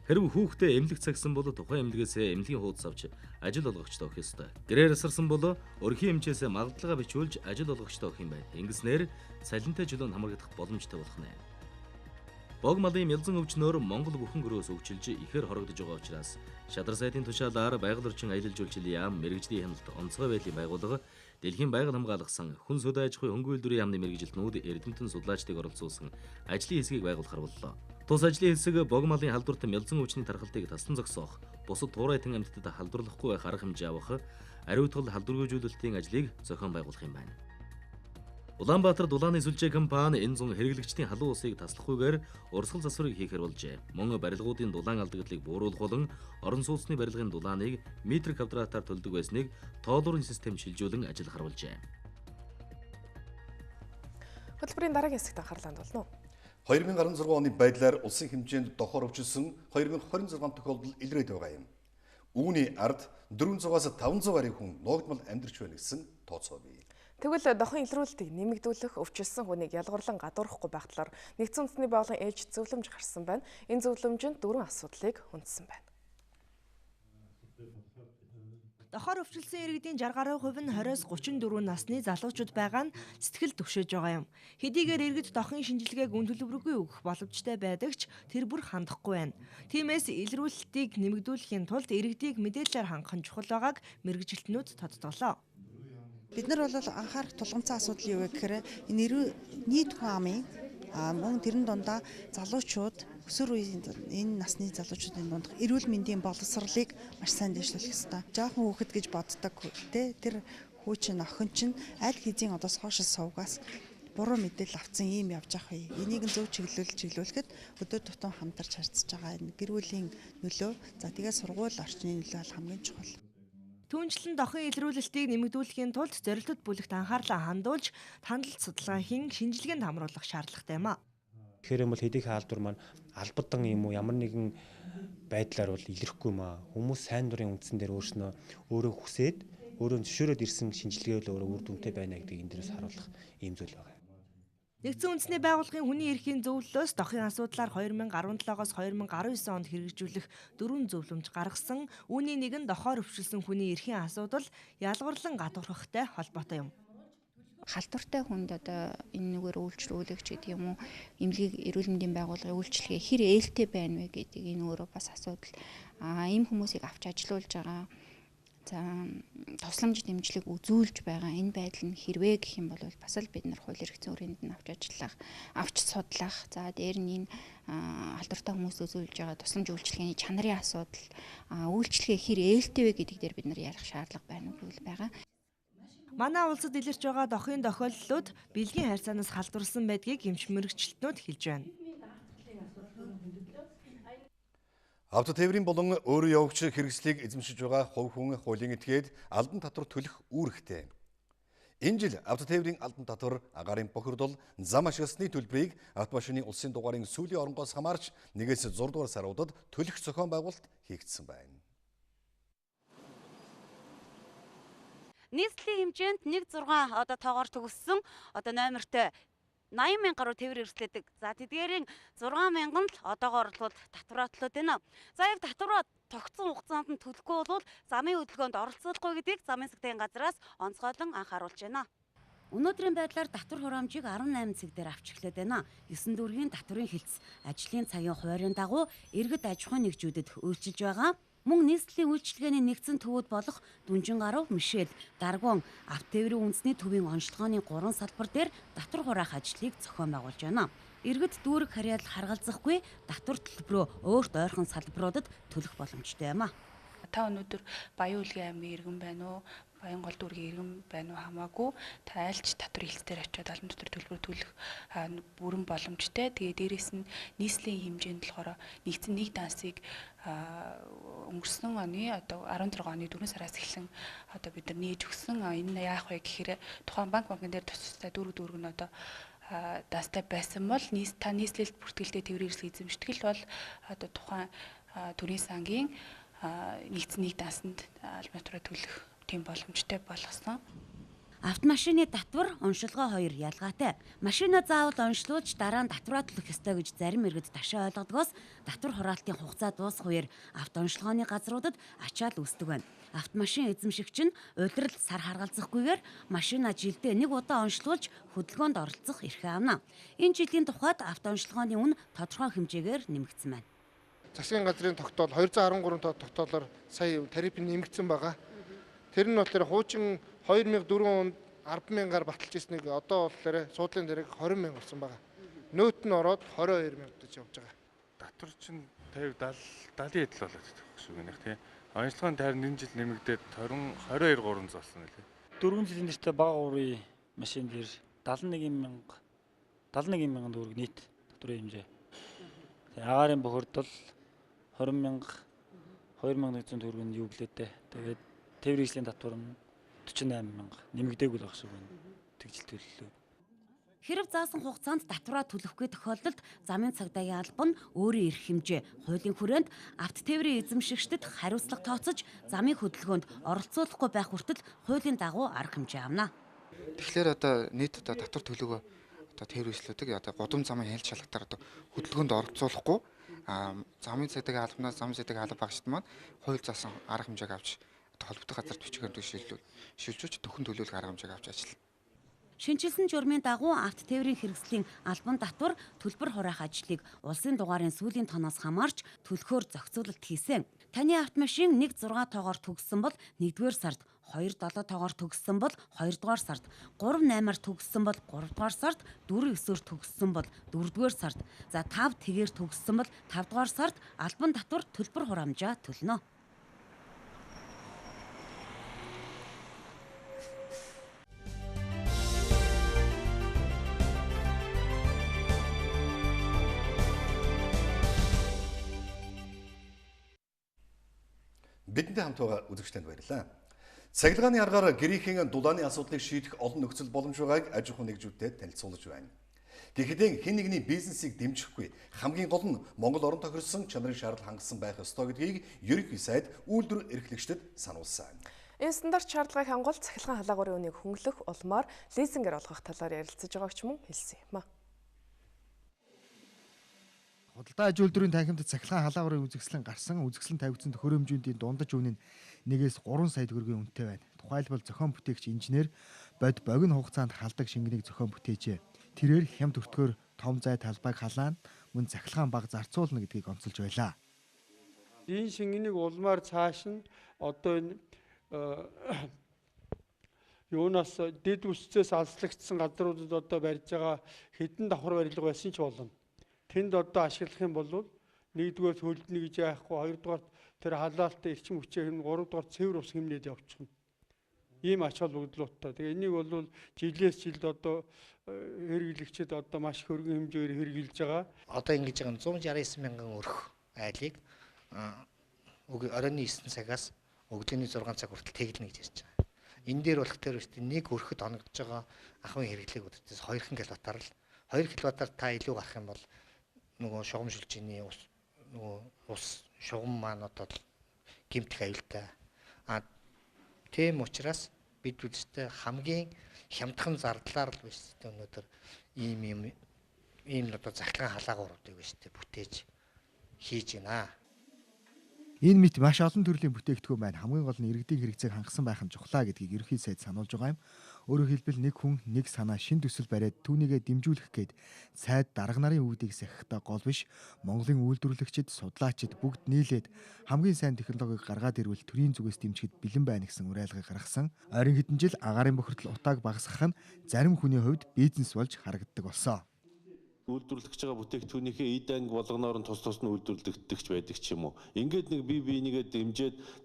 Speaker 14: Хэрвээ хүүхдээ эмнэлэг цагсан бол тухайн эмнэлгээс эмнэлгийн хуудас авч ажил олгогчтой өгөх ёстой. Гэрээр асарсан бол өрхийн эмчээс магадлалаа бичүүлж ажил олгогчтой өгөх юм байна. Ингэснээр цалинтай чөлөөнд хамрагдах боломжтой болох нэ. Бог малын мялзан өвчнөөр Монгол бүхэн гөрөөс өвчилж ихээр хорогдож байгаа учраас шадар сайтын тушаалаар байгаль орчин аялал жуулчлалын яам мэрэгжлийн хяналт онцгой байдлын байгууллага Дэлхийн байгаль хамгаалах сан хүн сүд аж ахуйн хөнгө үйлдвэрийн яамны мэрэгжилтнүүд эрдэмтэн судлаачдыг оролцуулсан ажлын хэсгийг байгуулахар боллоо. Тус ажлын хэсэг бог малын халдварт мялзан өвчний тархалтыг тасдан зогсоох, бусад туурайтан амьтдад халдварлахгүй байх арга хэмжээ авах, ариутгал халдваргүйжүүлэлтийн ажлыг зохион байгуулах юм байна. Улаанбаатар дулааны сүлжээ компани энэ зун хэрэглэгчдийн халуун усыг таслахгүйгээр урсгал засварыг хийхээр болжээ. Мөн барилгуудын дулаан алдагдлыг бууруулах болон орон сууцны барилгын дулааныг метр квадратаар төлдөг байсныг тоолуурын систем шилжүүлэн ажил харуулжээ.
Speaker 2: Хөтөлбөрийн дараагийн хэсэгт анхаарлаа хандуулна уу?
Speaker 1: 2016 оны байдлаар улсын хэмжээнд дохоор өвчлсөн 2026 тохиолдол илрээд байгаа юм. Үүний ард 400-аас 500 гаруй хүн нуугдмал амьдарч байна гэсэн тооцоо бий.
Speaker 2: Тэгвэл дохон илрүүлэлтийг нэмэгдүүлэх, өвчлсөн хүнийг ялгуурлан гадуурхахгүй байх талаар нэгдсэн үндэсний байгууллагын ээлж зөвлөмж гарсан байна. Энэ зөвлөмжөнд 4 асуудлыг хүндсэн байна.
Speaker 15: Дохоор өвчлсөн иргэдийн 60 гаруй хувь нь 20-34 насны залуучууд байгаа нь сэтгэл түгшээж байгаа юм. Хэдийгээр иргэд дохын шинжилгээг үн төлбөргүй өгөх боломжтой байдаг ч тэр бүр хандахгүй байна. Тиймээс илрүүлэлтийг нэмэгдүүлэхийн тулд иргэдийг мэдээлэлээр хангах нь чухал байгааг мэргэжилтнүүд тодтоглоо.
Speaker 16: Бид нар бол анхаарах тулгымцсан асуудал юу вэ гэхээр энэ нийт хүн амын мөн тэрэн дундаа залуучууд өсвөр үеийн энэ насны залуучуудын дунд эрүүл мэндийн боловсролыг маш сайн дэвшүүлэх ёстой. Жоохон хүүхэд гэж боддог тэр хүүчин охин чинь аль хэзээ одоос хойш сувгаас буруу мэдээлэл авсан юм явж ах вэ? Энийг зөв чиглүүлэхэд өдөр тутам хамтарч харьцаж байгаа энэ гэр бүлийн нөлөө за тэгээ сургууль орчны нөлөө бол хамгийн чухал.
Speaker 15: Түүнчлэн дохын илрүүлэлтийг нэмэгдүүлэхийн тулд зорилтод бүлэгт анхаарлаа хандуулж тандалт судалгаа хийн шинжилгээнд хамруулах шаардлагатай юм а.
Speaker 17: Тэгэхээр бол хэдийхэн халдвар маань албадан юм уу ямар нэгэн байдлаар бол илэрхгүй юм а. Хүмүүс сайн дурын үндсэн дээр өөрөө хүсээд өөрөө зөвшөөрөөд ирсэн шинжилгээ бол өөрөө үр дүнтэй байна гэдгийг энэ дээрээс харуулах ийм зүйл байна.
Speaker 15: Нэгдсэн үндэсний байгууллагын хүний эрхийн зөвлөлөөс дохын асуудлаар 2017-оос 2019 онд хэрэгжүүлэх 4 зөвлөмж гаргасан. Үүний нэг нь дохоор өвчлсөн хүний эрхийн асуудал ялгарлан гадуурхахтай холбоотой юм.
Speaker 18: Халдвартай хүнд одоо энэ нүгээр үйлчлүүлэгч гэдэг юм уу эмнэлгийн эрүүл мэндийн байгууллагын үйлчлэгээ хэр ээлтэй байна вэ гэдэг энэ өөрөө бас асуудал. Ийм хүмүүсийг авч ажилуулж байгаа. За тусламж дэмжлэг үзүүлж байгаа энэ байдал нь хэрвээ гэх юм бол бас л бид нар хууль эрх зүйн хүрээнд нь авч судлах. За дээр нь энэ алдартай хүмүүс үзүүлж байгаа тусламж үйлчлэгээний чанарын асуудал, үйлчлэгээ хэр ээлтэй вэ гэдэг дээр бид нар ярих шаардлага байна үгүй байгаа.
Speaker 15: Манай улсад илэрч байгаа дохын тохиолдлууд бэлгийн харьцаанаас халдварсан байдгийг эмч мэргэжилтнүүд хэлж байна.
Speaker 1: Автотээврийн болон өөрөө явагч хэрэгслийг эзэмшиж байгаа хувь хүн хуулийн этгээд алдан татвар төлөх үүрэгтэй. Энэ жил автотээврийн алдан татвар агаарын бохирдол зам ашигласны төлбөрийг автомашины улсын дугаарын сүүлийн оронгоос хамаарч 1-6 дугаар саруудад төлөх зохион байгуулалт хийгдсэн байна.
Speaker 19: Нийслэлийн хэмжээнд 1.6 одоо тоогоор төгссөн одоо номертой 80,000 гаруй тээвэр эрсдлээдэг. За тэдгээрийн 6,000 л одоогоор бол татвараатлууд байна. За яг татвараа тогтсон хугацаанд нь төлөхгүй бол замын хөдөлгөөнд оролцуулахгүй гэдгийг замын сэтгтийн газраас онцгойлон анхааруулж байна. Өнөөдрийн байдлаар татвар хураамжийг 18 цаг дээр авч эхлээд байна. 9 дүүргийн татврын хэлц ажлын цагийн хуваарийн дагуу иргэд аж ахуйн нэгжүүдэд үйлчилж байгаа. Мөн нийслэлийн үйлчилгээний нэгдсэн төвүүд болох Дүнжин гаруй, Мишель, Даргуун, автотээврийн үндэсний төвийн онцлогооны 3 салбар дээр татвар хураах ажлыг зохион байгуулж байна. Иргэд дүүрэг харьяал харгалзахгүй татвар төлбөрөө өөрт ойрхон салбаруудад төлөх боломжтой юм а.
Speaker 20: Та өнөөдөр Баян Улгийн аймгийн иргэн байна уу? Баянгол дүүргийн иргэн байна уу хамаагүй та альч татвар хэлцээр очиод албан татвар төлбөр төлөх бүрэн боломжтой. Тэгээ дээрэс нь нийслэлийн хэмжээнд болохоор нэгдсэн нэг дансыг өнгөрсөн оны одоо 16 оны 4 сараас эхлэн одоо бид нар нээж өгсөн. Энэ яах вэ гэхээр тухайн банкн дээр тустай дүүрэг нь одоо дастай байсан бол та нийслэлд бүртгэлтэй тээврийн эрсдэл эзэмштгэл бол одоо тухайн төрийн сангийн нэгдсэн нэг дансанд албан татвараа төлөх тийм боломжтой болгосон.
Speaker 19: Автомашины татвар, уншилгоо хоёр ялгаатай. Машина заавал уншлуулж дараа нь татвараа төлөх ёстой гэж зарим иргэд ташаа ойлгодгоос татвар хураалтын хугацаа дуусах үеэр автоуншилгооны газруудад ачаал үүсдэг байна. Автомашин эзэмшигч нь улирал сар харгалзахгүйгээр машина жилдээ нэг удаа уншлуулж хөдөлгөөнд оролцох эрхээ авна. Энэ жилийн тухайд автоуншилгооны үн тодорхой хэмжээгээр нэмэгдсэн байна.
Speaker 21: Засгийн газрын тогтоол 213 тогтоолоор сая тариф нэмэгдсэн байгаа. Тэр нь болохоор хуучин 2004 онд 10,000-аар баталж ирснийг одоо болохоор суудлын дээрээ 20,000 болсон байгаа. Нөөт нь ороод 22,000 гэж явж байгаа.
Speaker 22: Татвар чинь 50-70 эдл болоод байгаа шүү гэнэ тий. Онцлогын тайр нэг жил нэмэгдээд 22,300 болсон нэлээ.
Speaker 23: 4 жилийн нэртэй бага уурын машин дээр 71,000 төгрөг нийт татврын хэмжээ. Агаарын бохирдол 20,000 2,100 төгрөгийн юу гэлээдээ. Тэгээд тээврийн эрсдлийн татвар нь 48,000 нэмэгдээгүй л байх шиг байна. Тэгжил төлөлөө.
Speaker 19: Хэрв заасан хугацаанд татвараа төлөхгүй тохиолдолд замын цагдаагийн алба нь өөрийн эрх хэмжээ, хуулийн хүрээнд автотээврийн эзэмшигчдэд хариуцлага тооцож замын хөдөлгөөнд оролцуулахгүй байх хүртэл хуулийн дагуу арга хэмжээ авна.
Speaker 24: Тэгэхээр одоо нийт татвар төлөөгөө одоо тээврийн эрсдлүүдийг одоо гудам замын хяналт шалгалтаар одоо хөдөлгөөнд оролцуулахгүй замын цагдаагийн албанаас замын цагдаагийн алба багшд маань хууль заасан арга хэмжээг авч холбогдох газар төчгөр шилжүүлж төхөн төлөвлөлт арга хэмжээг авч ажиллана.
Speaker 3: Шинжилсэн журмын дагуу авто тээврийн хэрэгслийн албан татвар төлбөр хураах ажлыг улсын дугаарын сүүлийн тоноос хамаарч төлөхөөр зохицуулалт хийсэн. Таны автомашин 1.6 тоогоор төгссөн бол 1-р сард, 2.7 тоогоор төгссөн бол 2-р сард, 3.8-аар төгссөн бол 3-р сард, 4.9-оор төгссөн бол 4-р сард, за 5 тэгээр төгссөн бол 5-р сард албан татвар төлбөр хураамжаа төлнө.
Speaker 1: Бидэнтэй хамт байгаа үзэгчдэнд баярлалаа. Цахилгааны аргаар гэрийнхэн дулааны асуудлыг шийдэх олон нөхцөл боломж байгааг аж ахуйн нэгжүүдтэй танилцуулж байна. Гэхдээ хэн нэгний бизнесийг дэмжихгүй хамгийн гол нь Монгол орон тохирсон чанарын шаардлага хангасан байх ёстой гэдгийг ерөнхий сайд үйлдвэр эрхлэгчдэд сануулсан.
Speaker 2: Энэ стандарт шаардлагыг хангуул цахилгаан халаагуурын үнийг хөнгөлөх улмаар лизингээр олгох талаар ярилцаж байгаач мөн хэлсэн юм а.
Speaker 5: Худалдаа аж үйлдвэрийн танхимд цахилгаан халаагуурын үзэсгэлэн гарсан үзэсгэлэн тавигдсан төхөөрөмжүүдийн дундаж үнэ нь 1-ээс 3 сая төгрөгийн үнэтэй байна. Тухайлбал зохион бүтээгч инженер богино хугацаанд халдаг шингэнийг зохион бүтээжээ. Тэрээр хямд өртгөөр том зай талбайг халаана мөн цахилгаан баг зарцуулна гэдгийг онцолж байлаа.
Speaker 7: Энэ шингэнийг улмаар цааш нь одоо энэ юунаас дэд үсцээс алслагдсан газруудад одоо барьж байгаа хэдэн давхар барилга байсан ч болно. Тэнд одоо ашиглах юм бол нэгдүгээр хөлднө гэж яахгүй, хоёрдугаар тэр халаалтаа эрчим хүчээр хэмнэ, гуравдугаар цэвэр ус хэмнээд явчихна. Ийм ач холбогдлолтой. Тэгээ энийг бол жилээс жилд одоо хэрэглэгчид одоо маш хөргөн хэмжээгээр хэрэгжилж байгаа.
Speaker 8: Одоо ингэж байгаа 169 мянган өрх айлыг оройн 9 цагаас өглөөний 6 цаг хүртэл тэглэнэ гэж ярьж байгаа. Энэ дээр болох тэр нэг өрхөд хоногдож байгаа ахуйн хэрэглээг үдтээс 2 киловаттаар л 2 киловаттаар та илүү гарах юм бол нөгөө шугам шилжээний ус шугам маань одоо гэмтэх аюултай. Тийм учраас бид үстэй хамгийн хямдхан зардлаар л биш тэ өнөөдөр ийм одоо цахилгаан халаагууруудыг биш тэ бүтээж хийж байна.
Speaker 5: Энэ мэт маш олон төрлийн бүтээгдэхүүн байна. Хамгийн гол нь иргэдийн хэрэгцээг хангасан байх нь чухлаа гэдгийг ерөнхий сайд сануулж байгаа юм. Өөрөөр хэлбэл нэг хүн нэг санаа шин төсөл бариад түүнийгээ дэмжүүлэх гээд сайд дарга нарын үүдийг сахихтаа гол биш. Монголын үйлдвэрлэгчид, судлаачид бүгд нийлээд хамгийн сайн технологиг гаргаад ирвэл төрийн зүгээс дэмжихэд бэлэн байна гэсэн уриалгыг гаргасан. Ойрын хэдэн жил агаарын бохирдол утааг багасгах нь зарим хүний хувьд бизнес болж харагддаг болсон.
Speaker 25: Үйлдвэрлэж байгаа бүтээгдэхүүнийхээ эд анги болгоноор нь тус нь үйлдвэрлэгдэгч байдаг ч юм уу. Ингээд нэг бие бинийгээ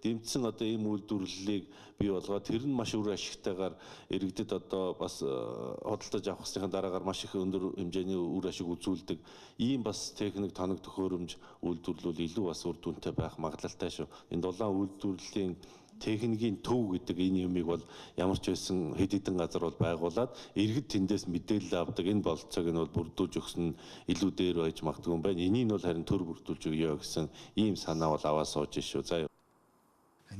Speaker 25: дэмжсэн одоо ийм үйлдвэрлэлийг бий болгоод тэр нь маш үр ашигтайгаар иргэдэд одоо бас худалдаж авахсныхаа дараагаар маш их өндөр хэмжээний үр ашиг үзүүлдэг. Ийм бас техник тоног төхөөрөмж үйлдвэрлэл илүү бас үр дүнтэй байх магадлалтай шүү. Энэ дулаан үйлдвэрлэлийн техникийн төв гэдэг энэ юмыг бол ямар ч байсан хэд хэдэн газар бол байгуулад иргэд тэндээс мэдээлэл авдаг. Энэ болцоог нь бол бүрдүүлж өгсөн илүү дээр байж магадгүй юм байна. Энийг нь бол харин төр бүрдүүлж өгье гэсэн ийм санаа бол аваа сууж шүү. За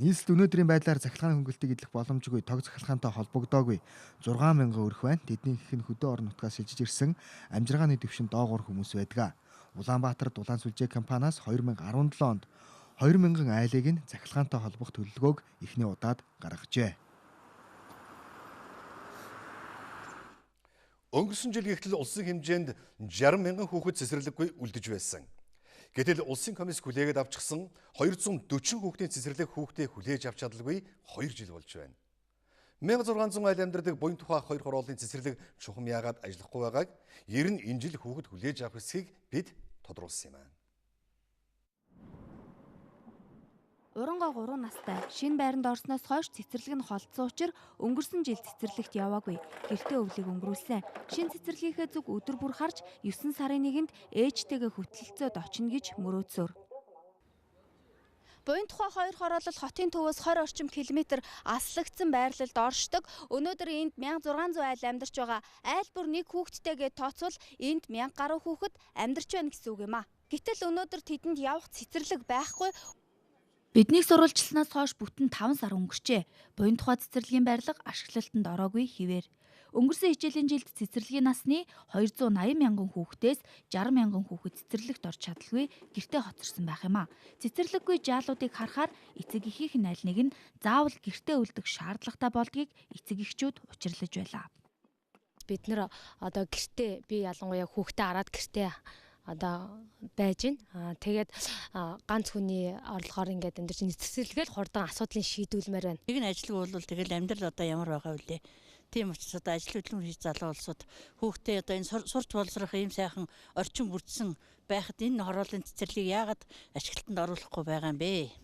Speaker 5: нийслэл өнөөдрийн байдлаар цахилгаан хөнгөлтийг идэх боломжгүй, тог цахилгаантай холбогдоогүй 6,000 өрх байна. Тэднийх нь хөдөө орон нутгаас шилжиж ирсэн амжиргааны дэвшин доогуур хүмүүс байдаг. Улаанбаатар дулаан сүлжээ компаниас 2017 онд 2000 айлыг нь цахилгаантай холбох төлөвлөгөөг эхний удаад гаргажээ.
Speaker 1: Өнгөрсөн жил гихтэл улсын хэмжээнд 60 мянган хүүхэд цэцэрлэггүй үлдэж байсан. Гэтэл улсын комисс хүлээгээд авчихсан 240 хүүхдийн цэцэрлэг хүүхдээ хүлээж авч чадалгүй 2 жил болж байна. 1600 айл амьдардаг буян тухай 2 хорооллын цэцэрлэг чухам яагаад ажиллахгүй байгааг ер нь энэ жил хүүхэд хүлээж авах эсэхийг бид тодруулсан юм аа.
Speaker 10: Урангой 3 настай шинэ байранд орсноос хойш цэцэрлэг нь холдсон учраас өнгөрсөн жил цэцэрлэгт яваагүй. Гэртээ өвлийг өнгөрүүлсэн. Шинэ цэцэрлэгийнхээ зүг өдөр бүр харж 9 сарын 1-нд ээжтэйгээ хөтөлцөөд очно гэж мөрөөдсөөр. Буян тухай 2 хороолол хотын төвөөс 20 орчим километр аслагдсан байрлалд оршдог. Өнөөдөр энд 1600 айл амьдарч байгаа. Айл бүр нэг хүүхэдтэйгээ тооцвол энд 1000 гаруй хүүхэд амьдарч байна гэсэн үг юм а. Гэтэл өнөөдөр тэдэнд явах цэцэрлэг байхгүй. Биднийг сурвалжлснаас хойш бүтэн 5 сар өнгөрчээ. Буян тухай цэцэрлэгийн байрлал ашиглалтанд ороогүй хэвээр. Өнгөрсөн хичээлийн жилд цэцэрлэгийн насны 280 мянган хүүхдээс 60 мянган хүүхэд цэцэрлэгт орж чадалгүй гэртээ хоцорсон байх юм а. Цэцэрлэггүй жаалуудыг харахаар эцэг эхийнх нь аль нэг нь заавал гэртээ үлдэх шаардлагатай болдгийг эцэг эхчүүд учирлаж байлаа.
Speaker 4: Бид нэр одоо гэртээ би ялангуяа хүүхдээ хараад гэртээ одоо байж байна. Тэгээд ганц хүний орлогоор ингээд энэ чинь цэцэрлэгээл хурдан асуудлыг шийдүүлмээр байна.
Speaker 6: Нэг нь ажил бол тэгэл амьдрал одоо ямар байгаа вүлээ. Тийм учраас одоо ажил хөдөлмөр хийж залуу улсууд хүүхдээ одоо энэ сурч боловсрох ийм сайхан орчин бүрдсэн байхад энэ хороолын цэцэрлэгийг яагаад ашиглалтанд оруулахгүй байгаа юм бэ?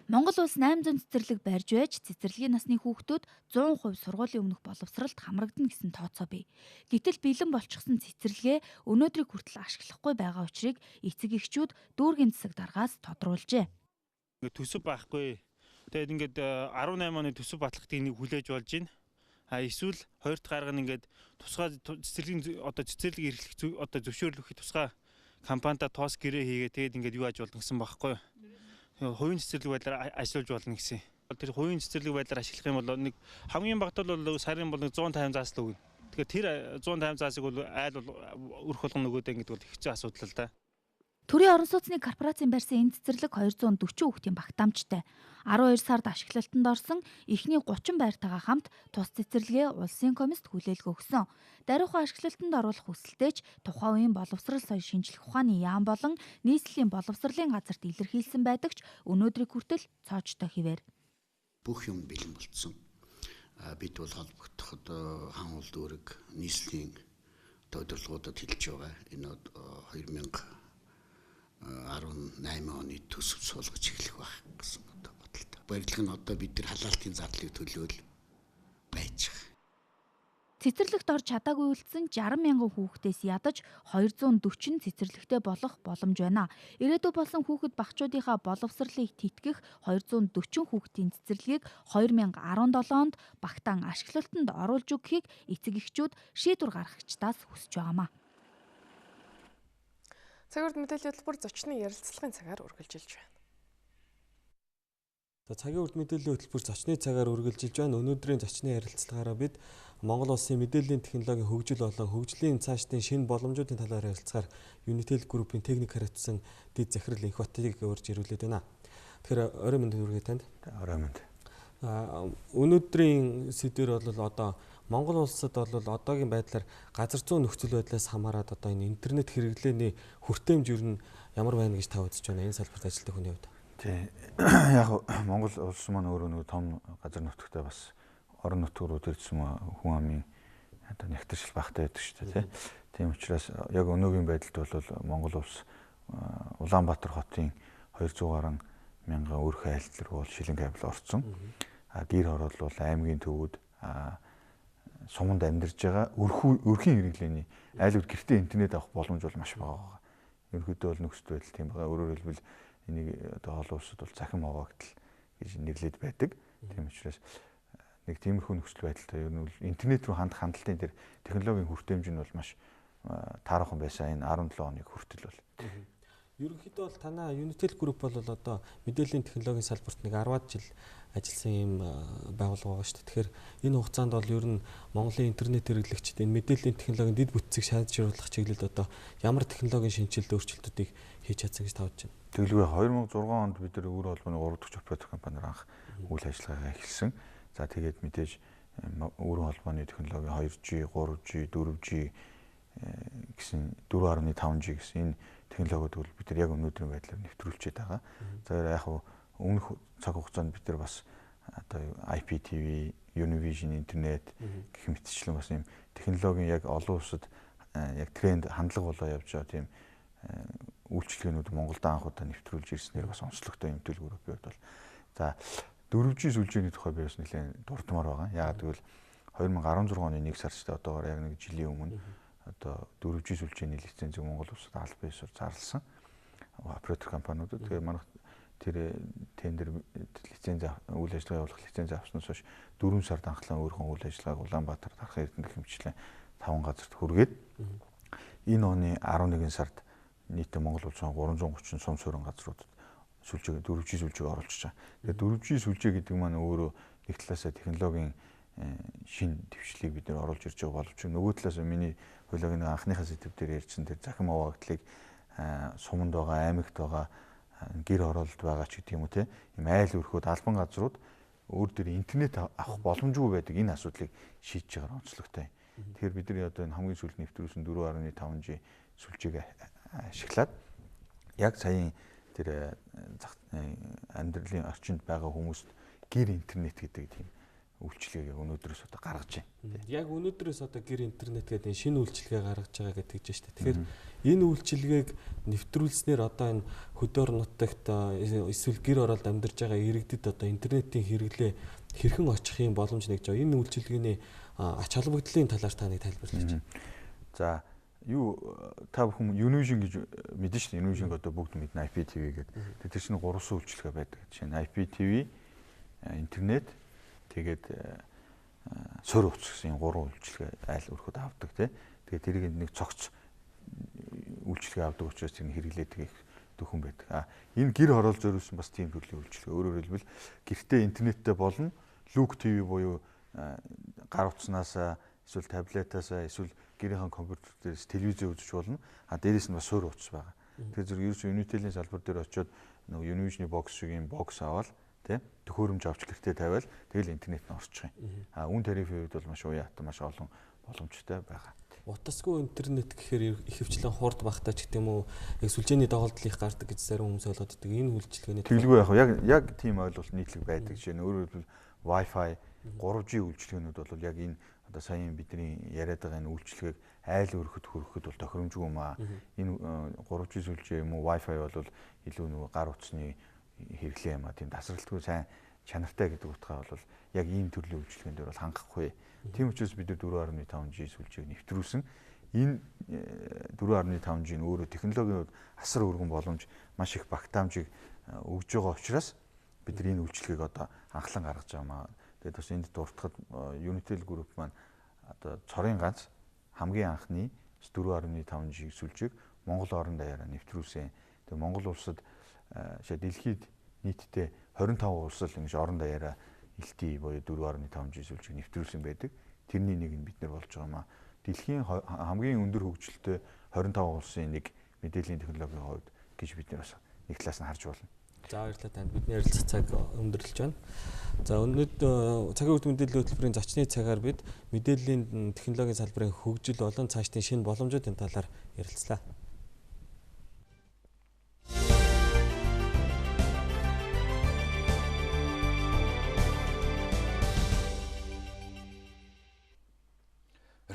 Speaker 10: Монгол улс 800 цэцэрлэг барьж байж цэцэрлэгийн насны хүүхдүүд 100% сургуулийн өмнөх боловсролд хамрагдана гэсэн тооцоо бий. Гэтэл бэлэн болчихсон цэцэрлэгээ өнөөдрийг хүртэл ашиглахгүй байгаа учраас эцэг эхчүүд дүүргийн засаг даргаас тодруулжээ.
Speaker 23: Төсөв байхгүй. Тэгээд ингээд 18 оны төсөв батлагтыг нэг хүлээж болж байна. Эсвэл хоёр дахь гарга нь ингээд тусгай цэцэрлэгийн одоо цэцэрлэг эрхлэх одоо зөвшөөрлөхөд тусгай компанитай тоос гэрээ хийгээ тэгээд ингээд юу аж болно гэсэн байхгүй. Хувийн цэцэрлэг байдлаар ажиллаж болно гэсэн. Тэр хувийн цэцэрлэг байдлаар ашиглах юм бол нэг хамгийн багтал бол сарын бол 150 заас л өгнө. Тэгэхээр тэр 150 заасыг бол айл бол өрх болгоно нөгөөдөө ингэдэг бол хэцүү асуудал л да.
Speaker 10: Төрийн орон сууцны корпорацийн барьсан энэ цэцэрлэг 240 хүүхдийн багтаамжтай. 12 сард ашиглалтанд орсон эхний 30 байртайгаа хамт тус цэцэрлэгээ улсын комист хүлээлт өгсөн. Даруйхан ашиглалтанд оруулах хүсэлтэйч тухайн үеийн боловсрол соёл шинжлэх ухааны яам болон нийслэлийн боловсролын газарт илэрхийлсэн байдаг ч өнөөдрийг хүртэл цоочтой хിവэр.
Speaker 9: Бүх юм бэлэн болцсон. Бид бол холбогдоход хаан улс дүүрэг нийслэлийн удирдлагуудад хэлж байгаа. Энэ 2018 оны төсөв суулгаж эхлэх байх гэсэн бодлоо. Барилга нь одоо бид нар халаалтын зардлыг төлөөл байж байгаа.
Speaker 10: Цэцэрлэгт орж чадаагүй үлдсэн 60 мянган хүүхдээс ядаж 240 цэцэрлэгтэй болох боломж байна. Ирээдүйд болсон хүүхэд багчуудынхаа боловсролыг тэтгэх 240 хүүхдийн цэцэрлэгийг 2017 онд багтаан ашиглалтанд оруулж өгөхийг эцэг эхчүүд шийдвэр гаргагчдаас хүсэж байгаамаа.
Speaker 2: Цагаард мэдээллийн хөтөлбөр зочны ярилцлагын цагаар үргэлжилж байна.
Speaker 11: Цагийн урд мэдээллийн хөтөлбөр зочны цагаар үргэлжилж байна. Өнөөдрийн зочны ярилцлагаараа бид Монгол улсын мэдээллийн технологийн хөгжил болон хөгжлийн цаашдын шинэ боломжуудын талаар ярилцахаар Unitel Group-ийн техник хариуцсан дэд захирал Инхбатыг урьж ирүүлээд байна. Тэгэхээр орой мэнд хүргэе танд.
Speaker 12: Орой мэнд.
Speaker 11: Өнөөдрийн сэдвэр бол одоо Монгол улсад бол одоогийн байдлаар газар зүйн нөхцөл байдлаас хамаарат одоо энэ интернет хэрэглээний хүртээмж юу нь ямар байна гэж та үзэж байна? Энэ салбарт ажилладаг хүний хувьд.
Speaker 12: Тий. Яг Монгол улс маань өөрөө нэг том газар нутагтай бас орон нутг руу төрсөн хүн амын одоо нэгтгэжл багтай байдаг шүү дээ, тий. Тийм учраас яг өнөөгийн байдалд бол Монгол улс Улаанбаатар хотын 200 гаруй мянган өрх айлтал руу шилэн кабель орсон. Гэр хороол бол аймгийн төвүүд суманд амьдарж байгаа өрхийн хэрэглээний айлууд гэртээ интернет авах боломж бол маш бага. Ерөнхийдөө бол нөхцөл байдал тийм байгаа. Өөрөөр хэлбэл энийг одоо олон улсад бол захин хаваагдал гэж нэрлээд байдаг. Тийм учраас нэг тиймэрхүү нөхцөл байдалтай ер нь интернет рүү хандах хандлтын дээр технологийн хүртээмж нь бол маш таархан байсан энэ 17 оныг хүртэл бол.
Speaker 11: Ерөнхийдөө бол танаа Unitel Group бол одоо мэдээллийн технологийн салбарт нэг 10-аад жил ажилласан юм байгууллага байгаа шүү дээ. Тэгэхээр энэ хугацаанд бол ер нь Монголын интернет хэрэглэгчид энэ мэдээллийн технологийн дэд бүтцийг сайжруулах чиглэлд одоо ямар технологийн шинжилгээ өөрчлөлтүүдийг хийж чадсан гэж та бодож байна?
Speaker 12: Тэгэлгүй 2006 онд бид нар өөр холбооны 3 дахь оператор компаниар анх үйл ажиллагаагаа эхэлсэн. За тэгээд мэдээж өөр холбооны технологи 2G, 3G, 4G гэсэн 4.5G гэсэн энэ технологиуд бол бид нар яг өнөөдрийн байдлаар нэвтрүүлчихэд байгаа. За яг өмнөх цаг хугацаанд бид нар бас одоо IPTV, Univision интернет гэх мэтчлэн бас юм технологийн яг олон улсад яг тренд хандлага болоо явж байгаа тийм үйлчлэгээнүүд Монголд анх удаа нэвтрүүлж ирснээр бас онцлогтой юм төлөвлөрөө бий бол. За 4G сүлжээний тухай би бас нэлээд дурдмаар байгаа. Яагаад гэвэл 2016 оны 1 сард ч одоогоор яг нэг жилийн өмнө одоо 4G сүлжээний лицензийг Монгол улсад аль биесээр зарласан оператор компаниудад. Тэгээ манайх тэр тендер лиценз үйл ажиллагаа явуулах лиценз авснаас хойш 4 сард анхлан өөрхөн үйл ажиллагааг Улаанбаатар, Дархан Эрдэнэ гэх мэтчлэн 5 газарт хүргээд энэ оны 11 сард нийтдээ Монгол улсын 330 сум суурин газруудад сүлжээ 4G сүлжээг оруулж байгаа. Тэгээ 4G сүлжээ гэдэг маань өөрөө нэг талаасаа технологийн шин төвчлийг бид нэр оруулж ирж байгаа боловч нөгөө талаас миний хуулигийн анхныхаа сэдв дээр ярьсан тэр захим хаваагдлыг суманд байгаа, аймагт байгаа, гэр хороололд байгаа ч гэдэг юм уу те ийм айл өрхөд албан газрууд өөр дөр интернет авах боломжгүй байдаг энэ асуудлыг шийдэж байгаа онцлогтой. Тэгэхээр бидний одоо энэ хамгийн сүүлд нэвтрүүлсэн 4.5G сүлжээг ашиглаад яг саяын тэр амьдралын орчинд байгаа хүмүүст гэр интернет гэдэг тийм үйлчилгээг яг өнөөдрөөс одоо гаргаж байна.
Speaker 11: Яг өнөөдрөөс одоо гэр интернет гэдэг энэ шинэ үйлчилгээ гаргаж байгаа гэдэг чинь шүү дээ. Тэгэхээр энэ үйлчилгээг нэвтрүүлснээр одоо энэ хөдөр нутагт эсвэл гэр оролд амьдарч байгаа иргэдэд одоо интернетийн хэрэглээ хэрхэн очих юм боломж нэгж байгаа. Энэ үйлчилгээний ач холбогдлын талаар та нэг тайлбарлаач.
Speaker 12: За юу та бүхэн Univision гэж мэдэн шүү дээ. Univision одоо бүгд мэднэ IPTV гэдэг. Тэр чинь 3 үйлчилгээ байдаг. Жишээ нь IPTV, интернет тэгээд сөр утас гэсэн 3 үйлчилгээ айл өрхөд авдаг тий. Тэгээд тэрийг нэг цогц үйлчилгээ авдаг учраас тэр хэрэглээдэг их дөхөн байдаг. Энэ гэр хороол зориулсан бас тийм төрлийн үйлчилгээ. Өөрөөр хэлбэл гэртээ интернеттэй болно. Luke TV буюу гар утаснаас эсвэл таблетаас эсвэл гэрийн компьютер дээрээс телевизээ үзэж болно. Дээрээс нь бас сөр утас байгаа. Тэгэхээр зөв ерөөсөө Unitel-ийн салбар дээр очиод нөгөө Univision-ийн бокс шиг юм бокс аваад тий төхөөрөмж авч гэртээ тавиал тэгэл интернет нь орчих юм. Үн тарифын хувьд бол маш уян маш олон боломжтой байгаа.
Speaker 11: Утасгүй интернет гэхээр ихэвчлэн хурд багтаа ч гэдэг юм уу яг сүлжээний доголдол их гардаг гэж зарим хүмүүс ойлгоод байдаг. Энэ үйлчилгээний
Speaker 12: тэглгүй яг тийм ойлголт нийтлэг байдаг. Жишээ нь өөрөөр хэлбэл Wi-Fi 3G үйлчилгээнүүд бол яг энэ одоо саяын бидний яриад байгаа энэ үйлчилгээг айл өрхөд хөрөхөд бол тохиромжгүй юм аа. Энэ 3G сүлжээ юм уу Wi-Fi бол илүү нөгөө гар утасны хэрэглээ юм аа. Тийм тасралтгүй сайн чанартай гэдэг утгаа бол яг ийм төрлийн үйлчилгээнд бол хангахгүй. Тийм учраас бид 4.5G сүлжээг нэвтрүүлсэн. Энэ 4.5G нь өөрөө технологийн хувьд асар өргөн боломж маш их багтаамжийг өгж байгаа учраас бид энэ үйлчилгээг одоо анхлан гаргаж байгаа. Тэгээд бас энд дуртахад Unitel Group маань одоо цорын ганц хамгийн анхны 4.5G сүлжээг Монгол орон даяараа нэвтрүүлсэн. Тэгээд Монгол улсад дэлхийд нийтдээ 25 улс л ингэж орон даяараа LTE буюу 4.5G сүлжээг нэвтрүүлсэн байдаг. Тэрний нэг нь бид нар болж байгаа маа. Дэлхийн хамгийн өндөр хөгжилтэй 25 улсын нэг мэдээллийн технологийн хувьд гэж бид нар бас нэг талаас нь харж байна.
Speaker 11: За баярлалаа танд. Бидний ярилцах цаг өндөрлөж байна. За өнөөдөр цагийн үр мэдээллийн хөтөлбөрийн зочны цагаар бид мэдээллийн технологийн салбарын хөгжил болон цаашдын шинэ боломжуудын талаар ярилцлаа.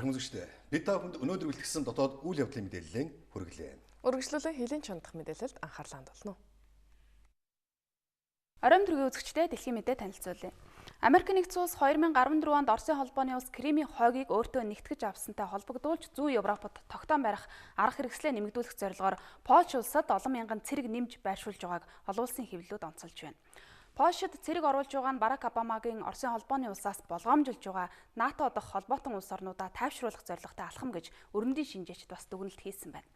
Speaker 1: Хүмүүжтэй бид та бүхэнд өнөөдөр бэлтгэсэн дотоод үйл явдлын мэдээллийг хүргэлээ.
Speaker 2: Үргэлжлүүлэн хэлийн чондох мэдээлэлд анхаарлаа хандуулна.
Speaker 13: Оройн төргийн үзэгчдэд дэлхийн мэдээ танилцуулъя. Америк нэгдсэн улс 2014 онд Оросын холбооны улс Кримийн хойгийг өөртөө нэгтгэж авсантай холбогдуулж зүүн Европод тогтоон барих арга хэрэгслээ нэмэгдүүлэх зорилгоор Польш улсад олон мянган цэрэг нэмж байршуулж байгааг олон улсын хэвлэлүүд онцолж байна. Польшид цэрэг оруулж байгаа нь Барак Обамагийн Оросын холбооны улсаас болгоомжлж байгаа НАТО дох холбоотон улс орнуудаа тайвшруулах зорилготой алхам гэж өрөндийн шинжээчд бас дүгнэлт хийсэн байна.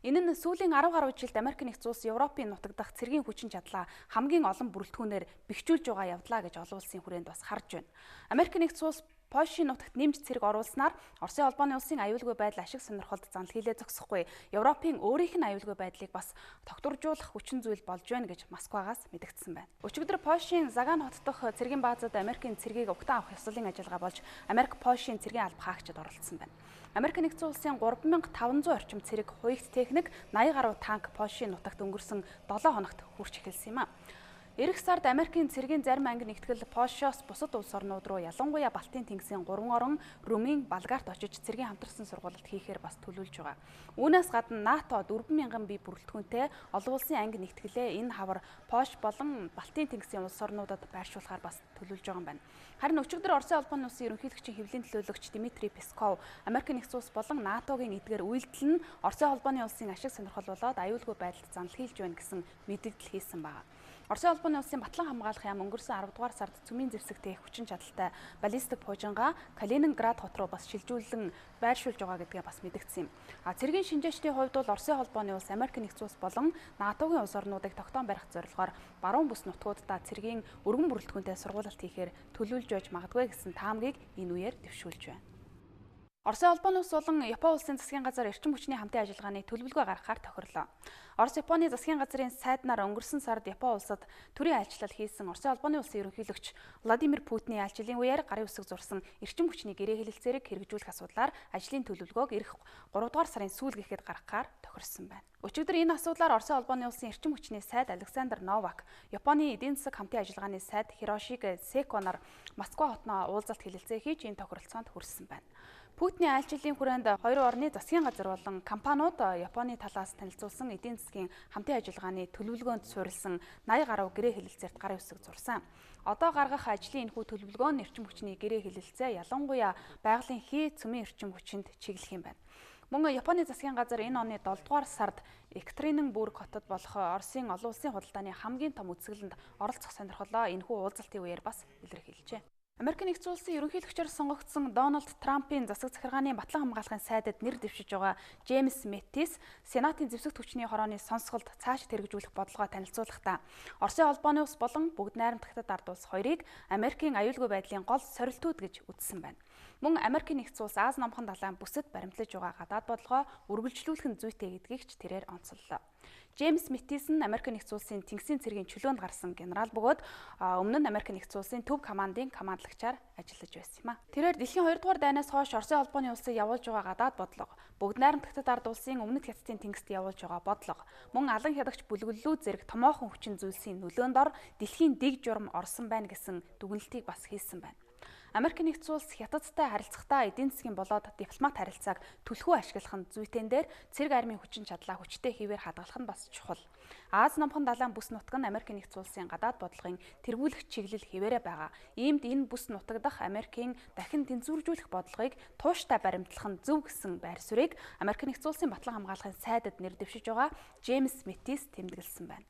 Speaker 13: Энэ нь сүүлийн 10 гаруй жилд Америк нэгдсэн улс Европын нутаг дахь цэргийн хүчин чадлаа хамгийн олон бүрэлдэхүүнээр бэхжүүлж байгаа явдлаа гэж олон улсын хүрээнд бас харж байна. Америк нэгдсэн улс Польшийн нутагт нэмж цэрэг оруулснаар Оросын холбооны улсын аюулгүй байдал ашиг сонирхолд занал хийлээ зогсохгүй Европын өөрийнх нь аюулгүй байдлыг бас тогтворжуулах хүчин зүйл болж байна гэж Москвагаас мэдэгдсэн байна. Өчигдөр Польшийн Заган хот дахь цэргийн баазад Америкийн цэргийг угтаан авах ёслолын ажиллагаа болж Америк Польшийн цэргийн алба хаагчид оролцсон байна. Америк нэгдсэн улсын 3500 орчим цэрэг, хуйгт техник, 80 гаруй танк Польшийн нутагт өнгөрсөн 7 хоногт хүрч эхэлсэн юм а. Ирэх сард Америкийн цэргийн зарим анги нэгтгэл Польшоос бусад улс орнууд руу ялангуяа Балтийн тэнгисийн 3 орон Румын, Болгарт очиж цэргийн хамтарсан сургуулилт хийхээр бас төлөвлөж байгаа. Үүнээс гадна НАТО 4000 бие бүрэлдэхүүнтэй олон улсын анги нэгтгэлээ энэ хавар Польш болон Балтийн тэнгисийн улс орнуудад байршуулахаар бас төлөвлөж байгаа юм байна. Харин өчигдөр Оросын холбооны улсын ерөнхийлөгчийн хэвлэлийн төлөөлөгч Дмитрий Песков Америк нэгдсэн улс болон НАТОгийн эдгээр үйлдэл нь Оросын холбооны улсын ашиг сонирхол болоод аюулгүй байдалд занал хийлж байна гэсэн мэдээлэл хийсэн байна. Оросын албаны улсын Батлан хамгаалах яам өнгөрсөн 10 дугаар сард цөмийн зэвсэгтэй хүчин чадалтай баллистик пуужингаа Калининград хот руу бас шилжүүлэн байршуулж байгаа гэдгээ бас мэдгдсэн юм. Цэргийн шинжээчдийн хувьд бол Оросын холбооны улс, Америк нэгдсэн улс болон НАТОгийн улс орнуудыг тогтоон барих зорилгоор баруун бүс нутгуудаа цэргийн өргөн бүрэлдэхүүнтэй сургуулалт хийхээр төлөвлөж байж магадгүй гэсэн таамгийг энэ үеэр дэвшүүлж байна. Оросын албаны улс болон Япон улсын засгийн газар эрчим хүчний хамтын ажиллагааны төлөвлөгөө гаргахаар тохирлоо. Орос Японы засгийн газрын сайднаар өнгөрсөн сард Япон улсад төрийн айлчлал хийсэн Оросын албаны улсын ерөнхийлөгч Владимир Путиний айлчлалын үеэр гарын үсэг зурсан эрчим хүчний гэрээ хэлэлцээрийг хэрэгжүүлэх асуудлаар ажлын төлөвлөгөөг эх 3 дугаар сарын сүүл гэхэд гаргахаар тохирсон байна. Өчигдөр энэ асуудлаар Оросын албаны улсын эрчим хүчний сайд Александр Новак, Японы эдийн засаг хамтын ажиллагааны сайд Хирошиге Секо нар Москва хотноо уулзалт хэлэлцээ хийж энэ тохиролцоонд хүрсэн байна. Путиний айлчлалын хүрээнд хоёр орны засгийн газар болон компаниуд Японы талаас танилцуулсан эдийн засгийн хамтын ажиллагааны төлөвлөгөөнд суурилсан 80 гаруй гэрээ хэлэлцээрт гарын үсэг зурсан. Одоо гаргах ажлын энэхүү төлөвлөгөө нь эрчим хүчний гэрээ хэлэлцээ ялангуяа байгалийн хий цөмийн эрчим хүчинд чиглэх юм байна. Мөн Японы засгийн газар энэ оны 7 дугаар сард Екатеринбург хотод болох Оросын олон улсын худалдааны хамгийн том үзэсгэлэнд оролцох сонирхолоо энэхүү уулзалтын үеэр бас илэрхийлжээ. Америк нэгдсэн улсын ерөнхийлөгчөөр сонгогдсон Дональд Трампын засаг захиргааны Батлан хамгаалахын сайдад нэр дэвшиж байгаа Джеймс Мэттис Сенатын зэвсэгт хүчний хорооны сонсголд цаашид хэрэгжүүлэх бодлогоо танилцуулахдаа Оросын холбооны улс болон бүгд найрамдагтад ард улс хоёрыг Америкийн аюулгүй байдлын гол сорилтууд гэж үзсэн байна. Мөн Америк нэгдсэн улс Аз намхан далайн бүсэд баримтлаж байгаа гадаад бодлогоо үргэлжлүүлэх нь зүйтэй гэдгийг ч тэрээр онцоллоо. Джеймс Мэттис нь Америк нэгдсэн улсын Тэнгисийн цэргийн чөлөөнд гарсан генерал бөгөөд өмнө нь Америк нэгдсэн улсын төв командын командлагчаар ажиллаж байсан юм а. Тэрээр дэлхийн 2 дугаар дайнаас хойш Оросын холбооны улсыг явуулж байгаа гадаад бодлого, бүгд найрамдагтад ард улсын өмнөд хятадын тэнгист явуулж байгаа бодлого, мөн алан хядагч бүлэглэлүүд зэрэг томоохон хүчин зүйлсийн нөлөөнд ор дэлхийн дэг журам орсон байна гэсэн дүгнэлтийг бас хийсэн байна. Америк нэгдсэн улс Хятадтай харилцахдаа эдийн засгийн болоод дипломат харилцааг түлхүү ашиглах нь зүйтэн дээр цэрэг армийн хүчин чадлаа хүчтэй хിവэр хадгалах нь бас чухал. Аз намхан далайн бүс нутаг нь Америк нэгдсэн улсын гадаад бодлогын тэргүүлэх чиглэл хിവэрэ байгаа. Иймд энэ бүс нутаг дахь Америкийн дахин тэнцвэржүүлэх бодлогыг тууштай баримтлах нь зөв гэсэн байр суурийг Америк нэгдсэн улсын Батлан хамгаалахын сайдад нэр дэвшиж байгаа Джеймс Мэттис тэмдэглэсэн байна.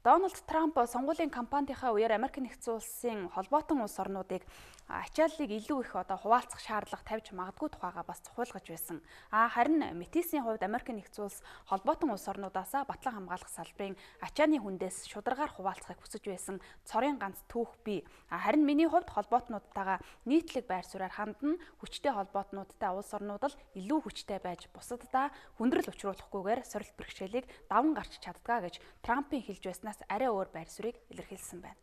Speaker 13: Дональд Трамп сонгуулийн кампанийнхаа үеэр Америк нэгдсэн улсын холбоотон улс орнуудыг ачааллыг илүү их хуваалцах шаардлага тавьж магадгүй тухайга бас цохиулгаж байсан. Харин Мэттисийн хувьд Америк нэгдсэн улс холбоотон улс орнуудаас Батлан хамгаалах салбарын ачааны хүндээс шударгаар хуваалцахыг хүсэж байсан цорын ганц түүх бий. Харин миний хувьд холбоотнуудтайгаа нийтлэг байр суурьаар хандна, хүчтэй холбоотнуудтай улс орнууд л илүү хүчтэй байж бусаддаа хүндрэл учруулахгүйгээр сорилт бэрхшээлийг даван гарч чаддгаа гэж Трампын хэлж байснаас арай өөр байр суурийг илэрхийлсэн байна.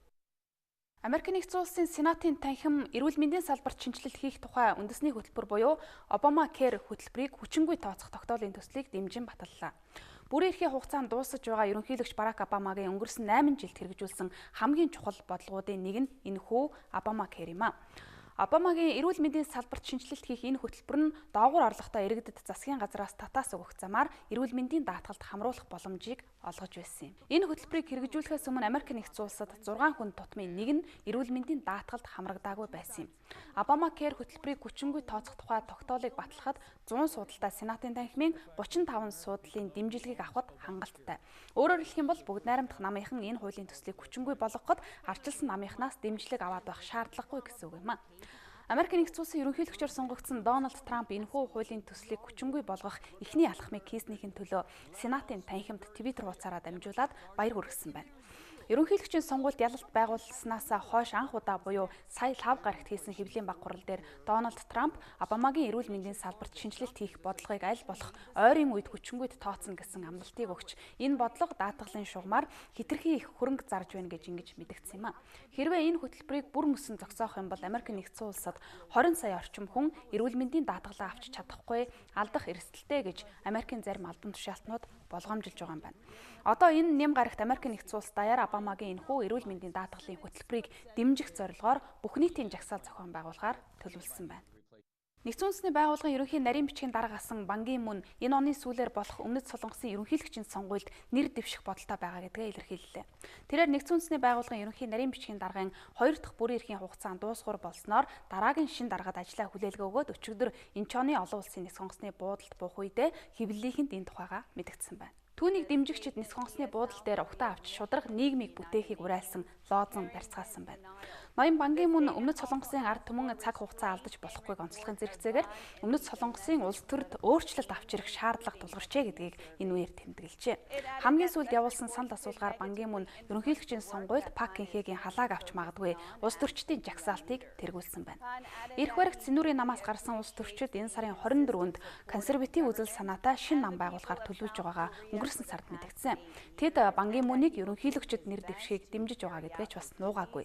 Speaker 13: Америк нэгдсэн улсын Сенатын танхим эрүүл мэндийн салбарт шинжилэл хийх тухай үндэсний хөтөлбөр буюу Obamacare хөтөлбөрийг хүчингүй тооцох тогтоолын төслийг дэмжин баталлаа. Бүрэн эрхийн хугацаанд дуусаж байгаа ерөнхийлөгч Барак Обамагийн өнгөрсөн 8 жилд хэрэгжүүлсэн хамгийн чухал бодлогуудын нэг нь энэхүү Obamacare юм а. Обамагийн эрүүл мэндийн салбарт шинжилэлт хийх энэ хөтөлбөр нь доогуур орлоготой иргэдэд засгийн газраас татаас өгөх замаар эрүүл мэндийн даатгалд хамруулах боломжийг олгож байсан юм. Энэ хөтөлбөрийг хэрэгжүүлэхээс өмнө Америк нэгдсэн улсад 6 хүн тутмын нэг нь эрүүл мэндийн даатгалд хамрагдаагүй байсан юм. Obamacare хөтөлбөрийг хүчингүй тооцох тухай тогтоолыг батлахад 100 суудалтай Сенатын танхимын 35 суудлын дэмжлэгийг авахд хангалттай. Өөрөөр хэлэх юм бол бүгд найрамдах намынхан энэ хуулийн төслийг хүчингүй болгоход арчилсан намынханаас дэмжлэг аваад байх шаардлагагүй гэсэн үг юм а. Америк нэгдсэн улсын ерөнхийлөгчөөр сонгогдсон Дональд Трамп энэхүү хуулийн төслийг хүчингүй болгох эхний алхмыг хийснийхэн төлөө Сенатын танхимд Твиттер хуудасаараа дамжуулаад баяр хүргэсэн байна. Ерөнхийлөгчийн сонгуульд ялалт байгуулснаас хойш анх удаа буюу сая 5 гарагт хийсэн хэвлэлийн баг хурал дээр Дональд Трамп Обамагийн эрүүл мэндийн салбарт шинжилэлт хийх бодлогыг аль болох ойрын үед хүчингүйд тооцно гэсэн амлалтыг өгч энэ бодлого даатгалын шугамар хэтэрхий их хөрөнгө зарж байна гэж ингэж мэдгдсэн юм а. Хэрвээ энэ хөтөлбөрийг бүр мөсөн зогсоох юм бол Америк нэгдсэн улсад 20 сая орчим хүн эрүүл мэндийн даатгалаа авч чадахгүй алдах эрсдэлтэй гэж Америкийн зарим албан тушаалтнууд болгоомжилж байгаа юм байна. Одоо энэ нэм гарагт Америк нэгдсэн улс даяар Обамагийн энэхүү эрүүл мэндийн даатгалын хөтөлбөрийг дэмжих зорилгоор бүх нийтийн жагсаал зохион байгуулахаар төлөвлөсөн байна. Нэгдсэн улсны байгууллагын ерөнхий нарийн бичгийн дарга асан Бан Ки Мун энэ оны сүүлээр болох Өмнөд Солонгосын ерөнхийлөгчийн сонгуульд нэр дэвших бодолтой байгаа гэдгээ илэрхийллээ. Тэрээр Нэгдсэн улсны байгууллагын ерөнхий нарийн бичгийн даргын 2 дахь бүрэн эрхийн хугацаанд дуусгуур болсноор дараагийн шин даргад ажиллаа хүлээлгээ өгөөд өчигдөр Инчоны олон улсын нэг сонгосны буудалд буух үедээ хэвлэлийнхэнд энэ тухайга мэдгдсэн байна. Түүнийг дэмжигчид нис хонгосны буудал дээр угтаа авч шударга нийгмийг бүтээхийг уриалсан лозунг барьцаалсан байна. Ноён Бан Ки Мун Өмнөд Солонгосын ард түмэн цаг хугацаа алдаж болохгүйг онцлохын зэрэгцээгээр Өмнөд Солонгосын улс төрд өөрчлөлт авч ирэх шаардлага тулгарчээ гэдгийг энэ үеэр тэмдэглэжээ. Хамгийн сүүлд явуулсан санал асуулгаар Бан Ки Мун ерөнхийлөгчийн сонгуульд Пак Кин Хэгийн халааг авч магадгүй улс төрчдийн жагсаалтыг тэргүүлсэн байна. Ирэх баригт Синүүрийн намаас гарсан улс төрчид энэ сарын 24-нд консерватив үзэл санаатай шинэ нам байгуулахаар төлөвлөж байгаагаа өнгөрсөн сард мэдэгдсэн. Тэд Бан Ки Мунийг ерөнхийлөгчд нэр дэвшихийг дэмжиж байгаа гэдгээ ч бас нуугаагүй.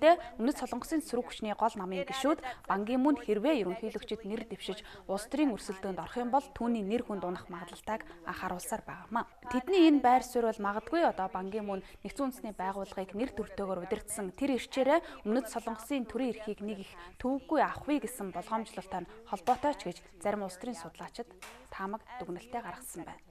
Speaker 13: Гэхдээ Өмнөд Солонгосын сөрөг хүчний гол намын гишүүд Бан Ки Мун хэрвээ ерөнхийлөгчд нэр дэвшиж улс төрийн өрсөлдөөнд орох юм бол түүний нэр хүнд унах магадлалтайг анхааруулсаар байгаамаа. Тэдний энэ байр суурь бол магадгүй Бан Ки Мун Нэгдсэн үндэсний байгууллагыг нэр төртөөгөр удирдсан тэр ирчээрээ Өмнөд Солонгосын төрийн эрхийг нэг их төвөггүй авахыг гэсэн болгоомжлолтой холбоотой ч гэж зарим улс төрийн судлаачид таамаг дүгнэлтээ гаргасан байна.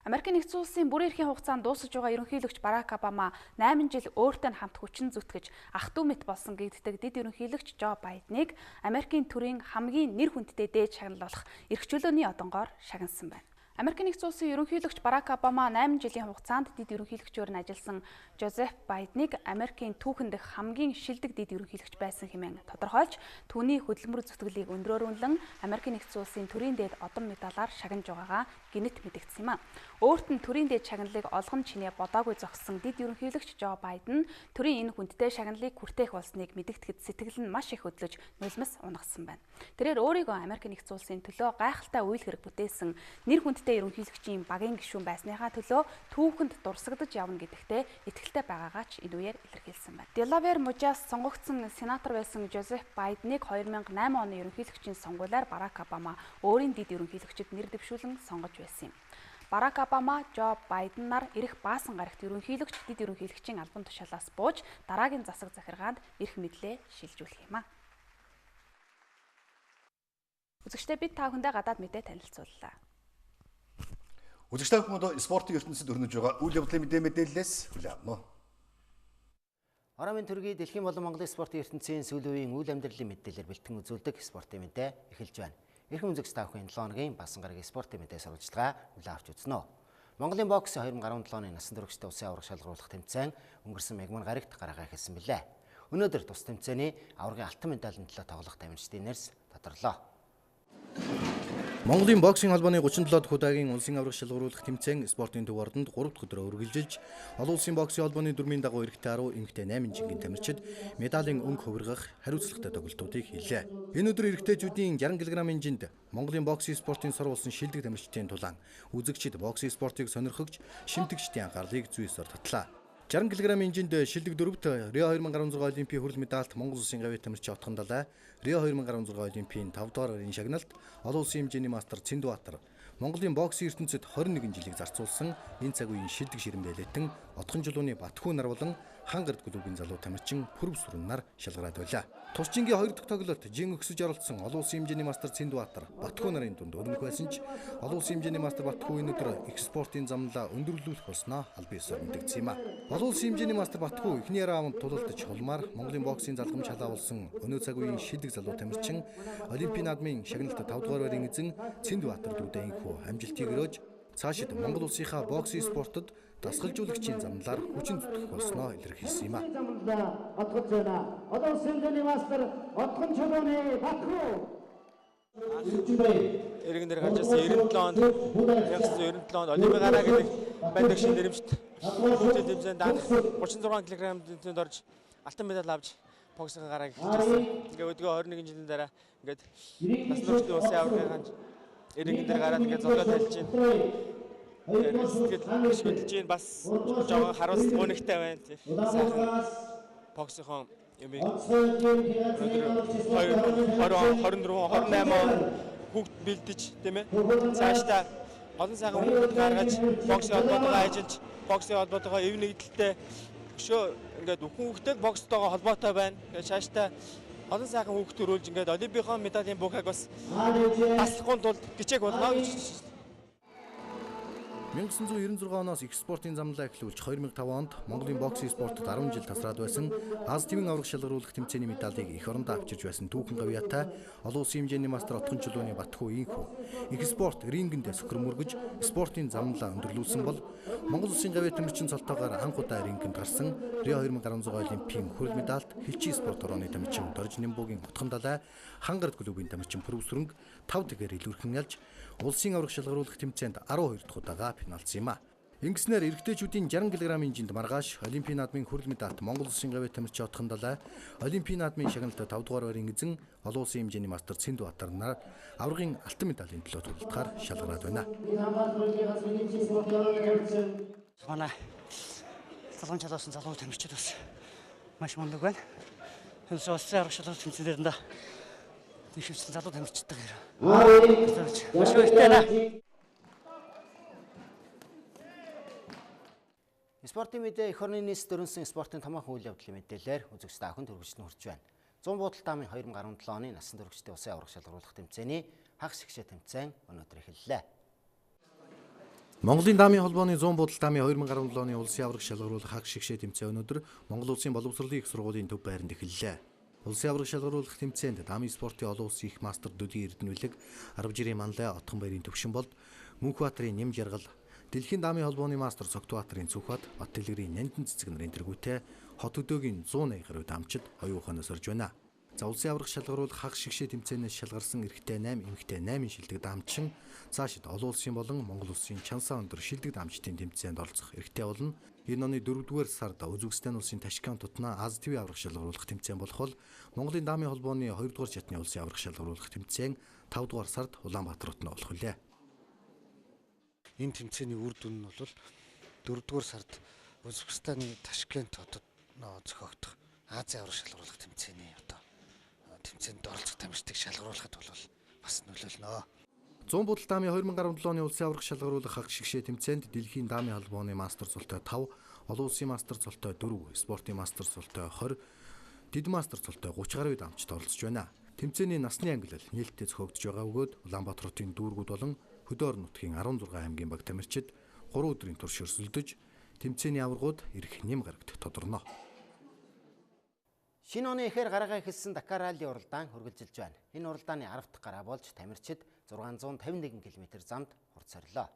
Speaker 13: Америкийн нэгдсэн улсын бүрэн эрхийн хугацаанд дуусаж байгаа ерөнхийлөгч Барак Обама 8 жил өөртөө хамт хүчин зүтгэж ах トゥ мэт болсон гэгддэг дэд ерөнхийлөгч Жо Байдныг Америкийн төрийн хамгийн нэр хүндтэй дээд шагнал болох эрх чөлөөний одонгоор шагнасан байна. Америкийн нэгдсэн улсын ерөнхийлөгч Барак Обама 8 жилийн хугацаанд дэд ерөнхийлөгчөөр нь ажилласан Жозеф Байдныг Америкийн түүхэн дэх хамгийн шилдэг дэд ерөнхийлөгч байсан хэмээн тодорхойлж, түүний хөдөлмөр зүтгэлийг өндрөөрүүлэн Америкийн нэгдсэн улсын төрийн дээд одон медалаар шагнаж байгаагаа гинэт мэдэгдсэн юм а. Өөрт нь төрийн дээд шагналыг олгон чинээ бодоогүй зогссон дэд ерөнхийлөгч Жо Байден төрийн энэ хүндтэй шагналыг хүртээх болсныг мэдэгдэхэд сэтгэл нь маш их хөдлөж нулимс унгасан байна. Тэрээр өөрийгөө Америкийн нэгдсэн улсын төлөө гайхалтай үйл хэрэг бүтээсэн нэр хүндтэй ерөнхийлөгчийн багийн гишүүн байсныхаа төлөө түүхэнд дурсагдж явна гэдэгтээ итгэлтэй байгаагаа ч энэ үеэр илэрхийлсэн байна. Делавэр мужаас сонгогдсон сенатор байсан Жозеф Байдныг 2008 оны ерөнхийлөгчийн сонгуулиар Барак Обама өөрийн дэд ерөнхийлөгчөд нэр дэвшүүлэн сонгож байсан юм. Барак Обама Жо Байденаар ирэх баасан гарагт ерөнхийлөгч дэд ерөнхийлөгчийн албан тушаалаас бууж дараагийн засаг захиргаанд эрх мэдлээ шилжүүлэх юм а. Үзэгчдээ бид та бүхэндээ гадаад мэдээ танилцууллаа.
Speaker 1: Үзэгчтэй хүмүүст спортын ертөнцид өрнөж байгаа үйл явдлын мэдээллээс хүлээмнэ.
Speaker 14: Орон төргийн дэлхийн болон Монголын спортын ертөнцийн сүүлийн үеийн үйл амьдралын мэдээлэлээр бэлтгэн үзүүлдэг спортын мэдээ эхэлж байна. Эрхэм үзэгч та бүхэн 7 хоногийн басан гарагийн спортын мэдээ сурвалжлага хүлээн авч үзнэ. Монголын боксын 2017 оны насан туршид улсын аварга шалгаруулах тэмцээн өнгөрсөн мягмар гарагт гарагаа эхэлсэн билээ. Өнөөдөр тус тэмцээний аваргын алтан медалийн төлөө тоглох тамирчдын нэрс тодорлоо.
Speaker 15: Монголын боксing холбооны 37 дахь удаагийн улсын аварга шалгаруулах тэмцээн спортын төв ордонд 3 дахь өдрөө үргэлжилж, олон улсын боксing холбооны дүрмийн дагуу эрэгтэй 10, эмэгтэй 8 жингийн тамирчид медалийн өнгө хувиргах хариуцлагатай тоглолтуудыг хийлээ. Энэ өдөр эрэгтэйчүүдийн 60 кг-ын жинд Монголын боксing спортын сорвуулсан шилдэг тамирчдын тулаан үзэгчид боксing спортыг сонирхогч шимтгчдийн анхаарлыг зүйсээр татлаа. 60 кг-ын жинд шилдэг дөрөвт Рио 2016 Олимпийн хүрэл медальт Монгол улсын гавьяа тамирчин Отхон Далай, Рио 2016 Олимпийн 5 дугаар гарын шагналт олон улсын хэмжээний мастер Цэндбаатар, Монголын боксing ертөнцид 21 жилийг зарцуулсан энэ цаг үеийн шилдэг ширээн байлетэн Отхон Жулууны Батхүү нар болон Хангард клубын залуу тамирчин Пүрв Сүрэн нар шалгараад байлаа. Турчингийн 2 дахь тоглолт жин өксөж оролцсон олон улсын хэмжээний мастер Цэндбаатар Батхүү нарын дунд өрнөх байсан ч олон улсын хэмжээний мастер Батхүү энэ өдөр экспортын замлаа өндөрлүүлэх болсноо аль биесээр мэдэгдсэн юм а. Олон улсын хэмжээний мастер Батхүү эхний раунд тулалдаж хулмаар Монголын боксing залгамж халаавалсан өнөө цаг үеийн шилдэг залуу тамирчин Олимпийн наадмын шагналт 5 дугаар байрын эзэн Цэндбаатар дүүдэйн хүү амжилтыг өрөөж цаашид Монгол улсынхаа боксing спортод дасгалжуулагчийн замналаар хүчин зүтгэх болсноо илэрхийлсэн юм а.
Speaker 16: Одоо сэндэний мастер Отхон Жулууны Батхүү
Speaker 11: Эргэн дээр гарч ирсэн 97 онд 1997 онд Олимпийн гараа гэдэг байдаг шин нэрэмжт хүүхдэд тэмцээнд 36 кг тэмцээнд орж алтан медаль авч боксийн гарааг эхэлж ирсэн. Ингээ өдгөө 21 жилийн дараа ингээд нас нөхдөд улсын аваргын эргэн дээр гараад ингээд золоо тайлж байна. Сэтгэл хөдлөж байна бас жоохон харуулсан гонигтай байна. Сайхан боксийн юм ийм 24-28 хүүхд бэлдэж тийм ээ. Цаашдаа олон сайхан хүүхд гаргаж боксийн холбоотойгоо ажиллаж, боксийн холбоотойгоо эв нэгдэлтэй өшөө ингээд хүүхдэд бокстойгоо холбоотой байна. Тэгээд цаашдаа олон сайхан хүүхд төрүүлж ингээд Олимпийн медалийн бүхэг бас таслахын тулд гिचээг болно гэж.
Speaker 15: 1996 оноос их спортын замналаа эхлүүлж 2005 онд Монголын боксын спортод 10 жил тасраад байсан Аз тивийн аврах шалгаруулах тэмцээний медалийг эх орондоо авчирч байсан Түүхэн Гавьяатай олон улсын хэмжээний мастер Отхон чулууны Батхүү Инхүү их спорт рингендээ сөхрмөргөж спортын замналаа өндөрлүүлсэн бол Монгол улсын гавьяа тамирчин цолтоогоор анх удаа рингенд гарсан Рио 2016 Олимпийн хөрөл медальт хэлчийн спорт орооны тамирчин Дорж Нимбугийн Утхан далай Хангард клубын тамирчин Пүрвсрэнг 5 тэгээр илүүрхэн ялж улсын аврах шалгаруулах тэмцээнд 12 дахь удаага финалцсан юм а. Ингэснээр эрэгтэйчүүдийн 60 кг-ийн жинд маргааш Олимпийн наадмын хөрөл медальт Монгол улсын гавьяа тамирчин Отхон далай Олимпийн наадмын шагналтай 5 дугаар байрын эзэн олон улсын хэмжээний мастер Цэндүү Батар нар аврагын алтан медалийн төлөө туралдахаар шалгараад байна.
Speaker 17: Манай залуун залуусан залуу тамирчид бас маш мундаг байна. Улсын аврах шалгаруулах тэмцээнээр нь дэвшүүлсэн залуу тамирчидтай маш ихтэй наа.
Speaker 14: Спортын мэдээ эх орны нийс дөрөнсөн спортын томоохон үйл явдлын мэдээлэлээр үзэгч та бүхэнд хүргэж хүрч байна. 100 буудал таамын 2017 оны насан туршидын улсын аврах шалгаруулах тэмцээний хагас шигшээ тэмцээн өнөөдөр эхэллээ.
Speaker 15: Монголын даамын холбооны 100 буудал таамын 2017 оны улсын аврах шалгаруулах хагас шигшээ тэмцээн өнөөдөр Монгол улсын боловсролын их сургуулийн төв байранд эхэллээ. Улсын аврах шалгаруулах тэмцээнд даамын спортын олон улсын их мастер Дөдийн Эрдэнэлэг, Арвжирийн Манлай, Отхон баярын төвшин болд, Мөнхбаатарын Нэм Жаргал, Дэлхийн даамын холбооны мастер Цогтбаатарын Цүхбат, Бат Дэлгэрийн Нандин цэцэг нарын тэргүүтэй хот өдөөгийн 180 гаруй дамжид оюун ухаанаас орж байна. За улсын аврах шалгаруулах хагас шигшээ тэмцээнээс шалгарсан эрэгтэй 8, эмэгтэй 8 шилдэг дамжчин цаашид олон улсын болон Монгол улсын чансаа өндөр шилдэг дамжтын тэмцээнд оролцох эрхтэй болно. Энэ оны 4-р сард Үзбекистан улсын Ташкент тутна Аз ТV аврах шалгаруулах тэмцээн болох бол Монголын даамын холбооны 2-р чатны улсын аврах шалгаруулах тэмцээн 5-р сард Улаанбаатар хотод болох үлээ.
Speaker 8: Энэ тэмцээний үр дүн нь бол 4-р сард Үзбекистаны Ташкент хотод зохиогдох Азийн аврах шалгаруулах тэмцээний тэмцээнд оролцох тамирчдыг шалгаруулахад бол бас нөлөөлнө.
Speaker 15: 100 буудал даамын 2017 оны улсын аврах шалгаруулах хагас шигшээ тэмцээнд Дэлхийн даамын холбооны мастер цолтой 5, олон улсын мастер цолтой 4, спортын мастер цолтой 20, дэд мастер цолтой 30 гаруй дамжид оролцож байна. Тэмцээний насны ангиллал нээлттэй зохиогдож байгаа бөгөөд Улаанбаатар хотын дүүргүүд болон Хөдөө орон нутгийн 16 аймгийн баг тамирчид 3 өдрийн турш өрсөлдөж тэмцээний аваргууд ирэх нэм гарагт тодорно.
Speaker 14: Шинэ оны эхээр гарагаа эхэлсэн Дакар ралли уралдаан хүргэлжилж байна. Энэ уралдааны 10 дахь гараа болж тамирчид 651 км замд хурцсарлоо.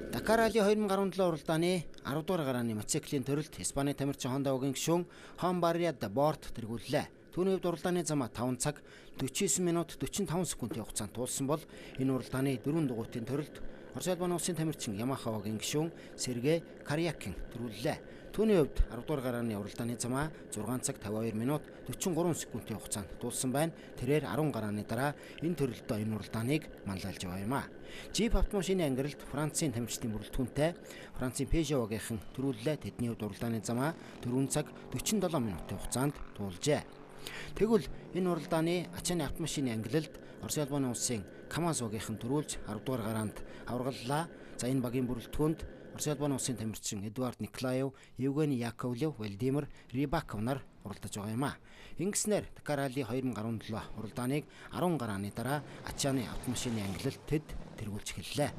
Speaker 14: Дакар ралли 2017 уралдааны 10 дугаар гарааны мотоциклийн төрөлд Испани тамирчин Honda Oгийн гишүүн Juan Barria de Bort тэргүүллээ. Түүний хувьд уралдааны замаа 5 цаг 49 минут 45 секундын хугацаанд туулсан бол энэ уралдааны 4 дугуйтын төрөлд Орос улбаны улсын тамирчин Yamaha Oгийн гишүүн Сергей Карьякин тэргүүллээ. Түүний хувьд 10 дугаар гарааны уралдааны замаа 6 цаг 52 минут 43 секундын хугацаанд туулсан байна. Тэрээр 10 гарааны дараа энэ төрөлдөө энэ уралдааныг манлайлж байгаа юм а. Jeep автомашины ангиралд Францын тамирчдын бүрэлдэхүүнтэй Францын Peugeot-гийн төрүүллээ. Тэдний хувьд уралдааны замаа 4 цаг 47 минутын хугацаанд туулжээ. Тэгвэл энэ уралдааны ачааны автомашины ангилалд Орос улбаны улсын КамАЗ-гийн төрүүлж 10 дугаар гараанд аваргаллаа. За энэ багийн бүрэлдэхүүнд Орос улбаны улсын тамирчин Эдуард Николаев, Евгений Яковлев, Владимир Рибаков нар уралдаж байгаа юм а. Ингэснээр Дакар ралли 2017 уралдааныг 10 гарааны дараа ачааны автомашины ангилалд тэд тэргүүлж эхэллээ.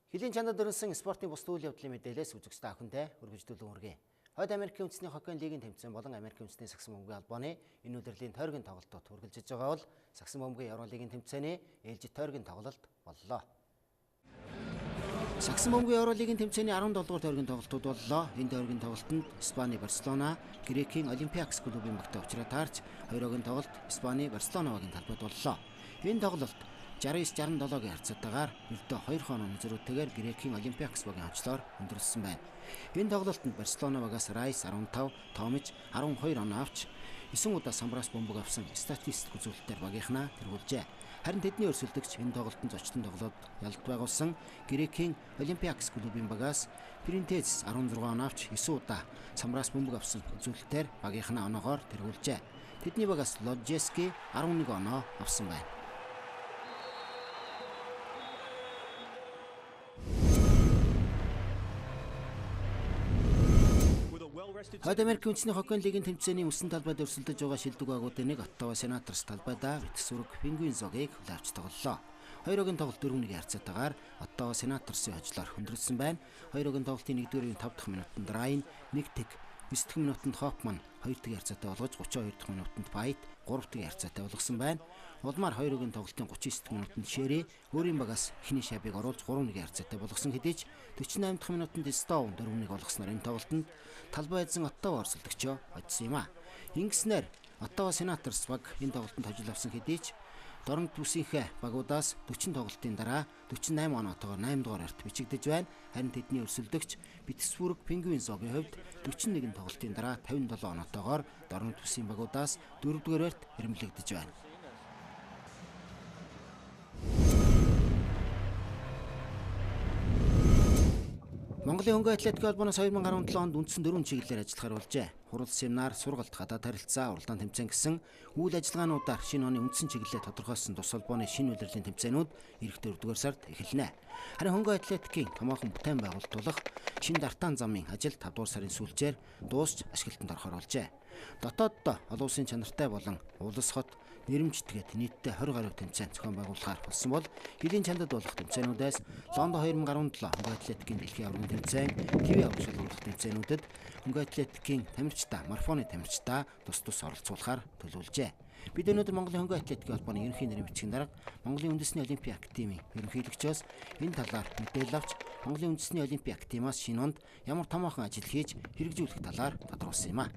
Speaker 14: Хилийн чанад дөрөнсөн спортын бус үйл явдлын мэдээлэлээс үзэгч та бүхэндээ өргөжлүүлэн хүргэе. Хойд Америкийн үндэсний хоккейн лигийн тэмцээн болон Америкийн үндэсний сагсан бөмбөгийн албаны энэ удирдлийн тойргийн тоглолтод үргэлжлэж байгаа бол сагсан бөмбөгийн Евролигийн тэмцээний ээлжид тойргийн тоглолт боллоо. Сагсан бөмбөгийн Евролигийн тэмцээний 17 дугаар тойргийн тоглолтууд боллоо. Энэ тойргийн тоглолтод Испани Барселона Грекийн Олимпиакс клубын багтаа уулзраа таарч 2-ын тоглолт Испани Барселонагийн талбайд боллоо. Энэ тоглолт 69-67-гийн харьцаатаагаар өртөө 2 хоног зэрэгтэйгээр Грекийн Олимпиакс багийн онцлоор өндөрлсөн байна. Энэ тоглолтод Барселона багаас Райс 15, Томич 12 оноо авч 9 удаа самбраас бөмбөг авсан статистик үзүүлэлтээр багийнхнаа тэргүүлжээ. Харин тэдний өрсөлдөгч энэ тоглолтод зочдын тоглоод ялалт байгуулсан Грекийн Олимпиакс клубын багаас Принтез 16 оноо авч 9 удаа самбраас бөмбөг авсан үзүүлэлтээр багийнхнаа оноогоор тэргүүлжээ. Тэдний багаас Лоджески 11 оноо авсан байна. Хойд Америкийн үндэсний хоккейн лигийн тэмцээний үсэн талбайд өрсөлдөж байгаа шилдэг багуудын нэг Оттава Сенаторс талбайдаа Витсбург Пингвинзогийг хүлэвч тоглолоо. Хоёрын тоглолт 4-1 харьцаатаагаар Оттава Сенаторсын хожлоор хөндрөлсөн байна. Хоёрын тоглолтын 1-р 5 дахь минутанд Райн 1 тэг, 9 дахь минутанд Хопман 2 тэг харьцаатай болгож 32 дахь минутанд Пайт 3 тэг харьцаатай болгосон байна. Улмаар хоёрын тоглолтын 39 дахь минутанд Шэри өөрийн багаас эхний шабыг оруулж 3-1 харьцаатай болгосон хэдий ч 48 дахь минутанд Стоун 4-1 болгосноор энэ тоглолтод талбай эзэн Оттава орсолдогчоо хоцсон юм а. Ингэснээр Оттава Сенаторс баг энэ тоглолтод хожил авсан хэдий ч Дорнод бүсийнхээ багуудаас 40 тоглолтын дараа 48 оноотойгоор 8 дугаар арт бичигдэж байна. Харин тэдний өрсөлдөгч Питтсбург Пингвинсогийн хувьд 41 тоглолтын дараа 57 оноотойгоор Дорнод бүсийн багуудаас 4 дугаар арт ирэмлэгдэж байна. Монголын хөнгө атлетик холбооноос 2017 онд үндсэн 4 чиглэлээр ажиллахаар болжээ. Хурал семинар, сургалт, гадаад харилцаа, уралдаан тэмцээн гэсэн үйл ажиллагаануудаар шинэ оны үндсэн чиглэлээ тодорхойлсон тус холбооны шинэ улирлын тэмцээнүүд эх 4-р сард эхэлнэ. Харин хөнгө атлетикийн томоохон бүтээн байгуулалтуулах шинэ дартаан замын ажил 5-р сарын сүүлчээр дуусч ашиглалтанд орохоор болжээ. Дотооддоо олон улсын чанартай болон улс хот нэрмжтгээд нийтдээ 20 гаруй тэмцээн зохион байгуулахаар болсон бол хэдийн чандад болох тэмцээнүүдээс Лондон 2017 хөнгө атлетикийн дэлхийн аваргын тэмцээн, ТV аварга шалгуулах тэмцээнүүдэд хөнгө атлетикийн тамирчдаа, марафоны тамирчдаа тус оролцуулахаар төлөвлөжээ. Бид өнөөдөр Монголын хөнгө атлетикийн холбооны ерөнхий нэрийн бичгийн дарга Монголын үндэсний олимпийн академийн ерөнхийлөгчөөс энэ талаар мэдээлэл авч Монголын үндэсний олимпийн академиас шинэ онд ямар томоохон ажил хийж хэрэгжүүлэх талаар тодорхойлсон юм а.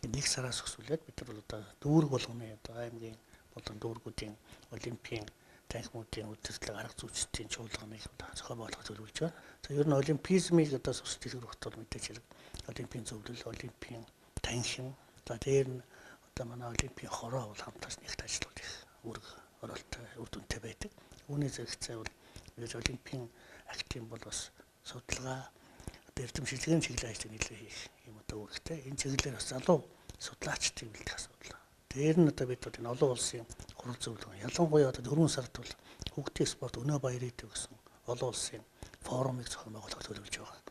Speaker 18: Нэг сараас өсвөлээд бид нар одоо дүүрэг болгоны одоо аймгийн болон дүүргүүдийн олимпийн танхимуудын удирдлага арга зүйчдийн чуулганыг зохион байгуулах төлөвлөж байна. За ер нь олимпизмыг одоо сүсч дэлгэрэх бол мэдээж хэрэг олимпийн зөвлөл, олимпийн танхим, за дээр нь одоо манай олимпийн хороо бол хамтаас нэгт ажиллах үүрэг оролттой үр дүнтэй байдаг. Үүний зэрэгцээ бол мэдээж олимпийн актив бол бас судалгаа эрдэм шилжээний чиглэлийн ажлыг нэлээд хийх юм одоо үүрэгтэй. Энэ чиглэлээр бас залуу судлаачдын бэлдэх асуудал. Дээр нь одоо бид энэ олон улсын хурал зөвлөгөө, ялангуяа одоо 4 сард бол хөгжлийн спорт өнөө баяр идэв гэсэн олон улсын форумыг зохион байгуулах төлөвлөж байгаа.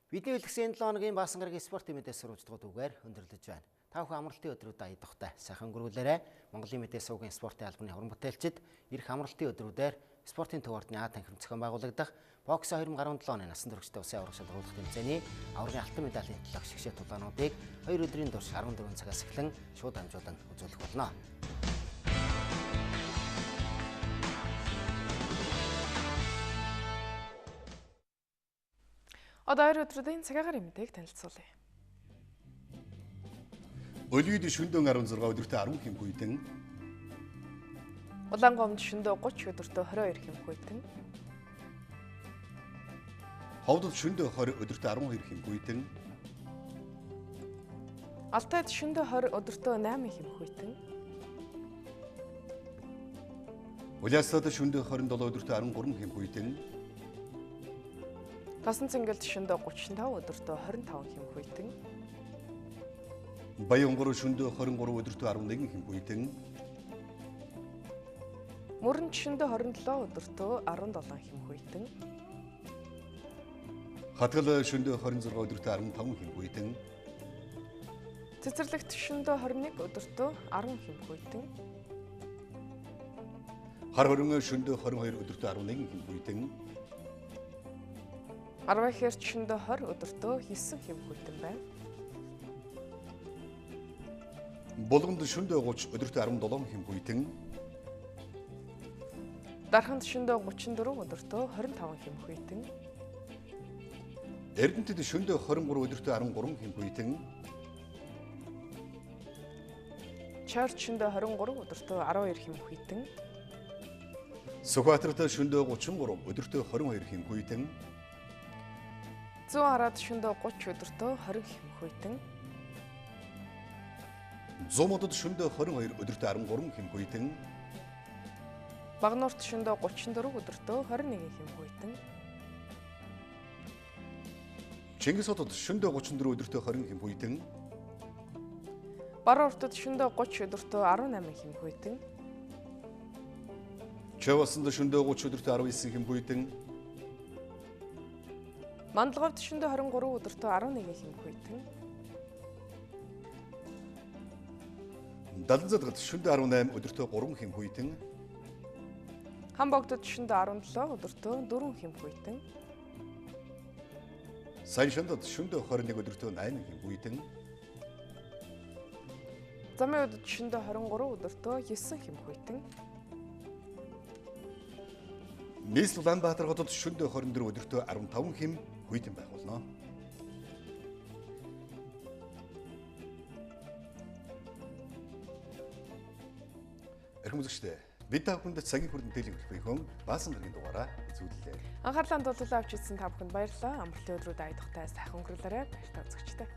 Speaker 14: Бидний үлгсэн 7 хоногийн Баасан гарагийн спортын мэдээ сурвалжлагууд үгээр өндөрлөж байна. Та бүхэн амралтын өдрүүдэд аядахтай сайхан өнгөрүүлээрэй. Монголын мэдээ сувгийн спортын албаны хорон бүтээлчид ирэх амралтын өдрүүдэд спортын төв ордны А танхим зохион байгуулагдах бокс 2017 оны насан туршидаа улсын аварга шалгуулах тэмцээний аваргын алтан медалийн төлөөх шигшээ тулаануудыг 2 өдрийн турш 14 цагаас эхлэн шууд хамжуулан үзүүлэх болно.
Speaker 2: Одоо 2 өдрийн цагаагаар мэдээг танилцуулъя.
Speaker 1: Олимпиад шөнөдөө 16 өдөртөө 10 хэмхүйдэн
Speaker 2: Улаангомд шөнөдөө 30 өдөртөө 22 хэмхүйдэн
Speaker 1: Ховдод шөнөдөө 20 өдөртөө 12 хэмхүйдэн
Speaker 2: Алтайд шөнөдөө 20 өдөртөө 8 хэмхүйдэн
Speaker 1: Улаасад шөнөдөө 27 өдөртөө 13 хэмхүйдэн
Speaker 2: Тосон цэнгэлд шөнөдөө 35 өдөртөө 25 хэмхүйдэн
Speaker 1: Баянгор шөнөдөө 23 өдөртөө 11 хэмхүйдэн
Speaker 2: Мөрөнд шөнөдөө 27 өдөртөө 17 хэмхүйдэн
Speaker 1: Хатгал шөнөдөө 26 өдөртөө 15 хэмхүйдэн
Speaker 2: Цэцэрлэгт шөнөдөө 21 өдөртөө 10 хэмхүйдэн
Speaker 1: Хар хорин шөнөдөө 22 өдөртөө 11 хэмхүйдэн
Speaker 2: Арвахэрт шөнөдөө 20 өдөртөө 9 хэмхүйдэн байна.
Speaker 1: Булганд шөнөдөө 30 өдөртөө 17 хэмхүйдэн
Speaker 2: Дарханд шөнөдөө 34 өдөртөө 25 хэмхүйдэн
Speaker 1: Эрдэнэтэд шөнөдөө 23 өдөртөө 13 хэмхүйдэн
Speaker 2: Чарч шөнөдөө 23 өдөртөө 12 хэмхүйдэн
Speaker 1: Сүхбаатарт шөнөдөө 33 өдөртөө 22 хэмхүйдэн
Speaker 2: Зүүн хараад шөнөдөө 30 өдөртөө 20 хэмхүйдэн
Speaker 1: Зуумодод шөнөдөө 22 өдөртөө 13 хэмхүйдэн
Speaker 2: Багнуурт шөнөдөө 34 өдөртөө 21 хэмхүйдэн
Speaker 1: Чингис хотод шөнөдөө 34 өдөртөө 20 хэмхүйдэн
Speaker 2: Баруун уртад шөнөдөө 30 өдөртөө 18 хэмхүйдэн
Speaker 1: Чавасанд шөнөдөө 30 өдөртөө 19 хэмхүйдэн
Speaker 2: Мандалговд шөнөдөө 23 өдөртөө 11 хэмхүйдэн
Speaker 1: Даланзадгад шөнөдөө 18 өдөртөө 3 хэм хүйтэн.
Speaker 2: Хамбогдод шөнөдөө 17 өдөртөө 4 хэм хүйтэн.
Speaker 1: Саяшандад шөнөдөө 21 өдөртөө 8 хэм хүйтэн.
Speaker 2: Замын удад шөнөдөө 23 өдөртөө 9 хэм хүйтэн.
Speaker 1: Нийслэл Улаанбаатар хотод шөнөдөө 24 өдөртөө 15 хэм хүйтэн байх болно. Эрхэм үзэгчдээ бид та бүхэнд цагийн хүрдэн тэлэг хэлбэхөн баасан гарагийн дугаараа үзүүллээ.
Speaker 2: Анхаарлаа хандуулан авч ирсэн та бүхэнд баярлалаа. Амралтын өдрүүд айдахтай сайхан өнгөрүүлээрэй. Баярлалаа үзэгчдээ.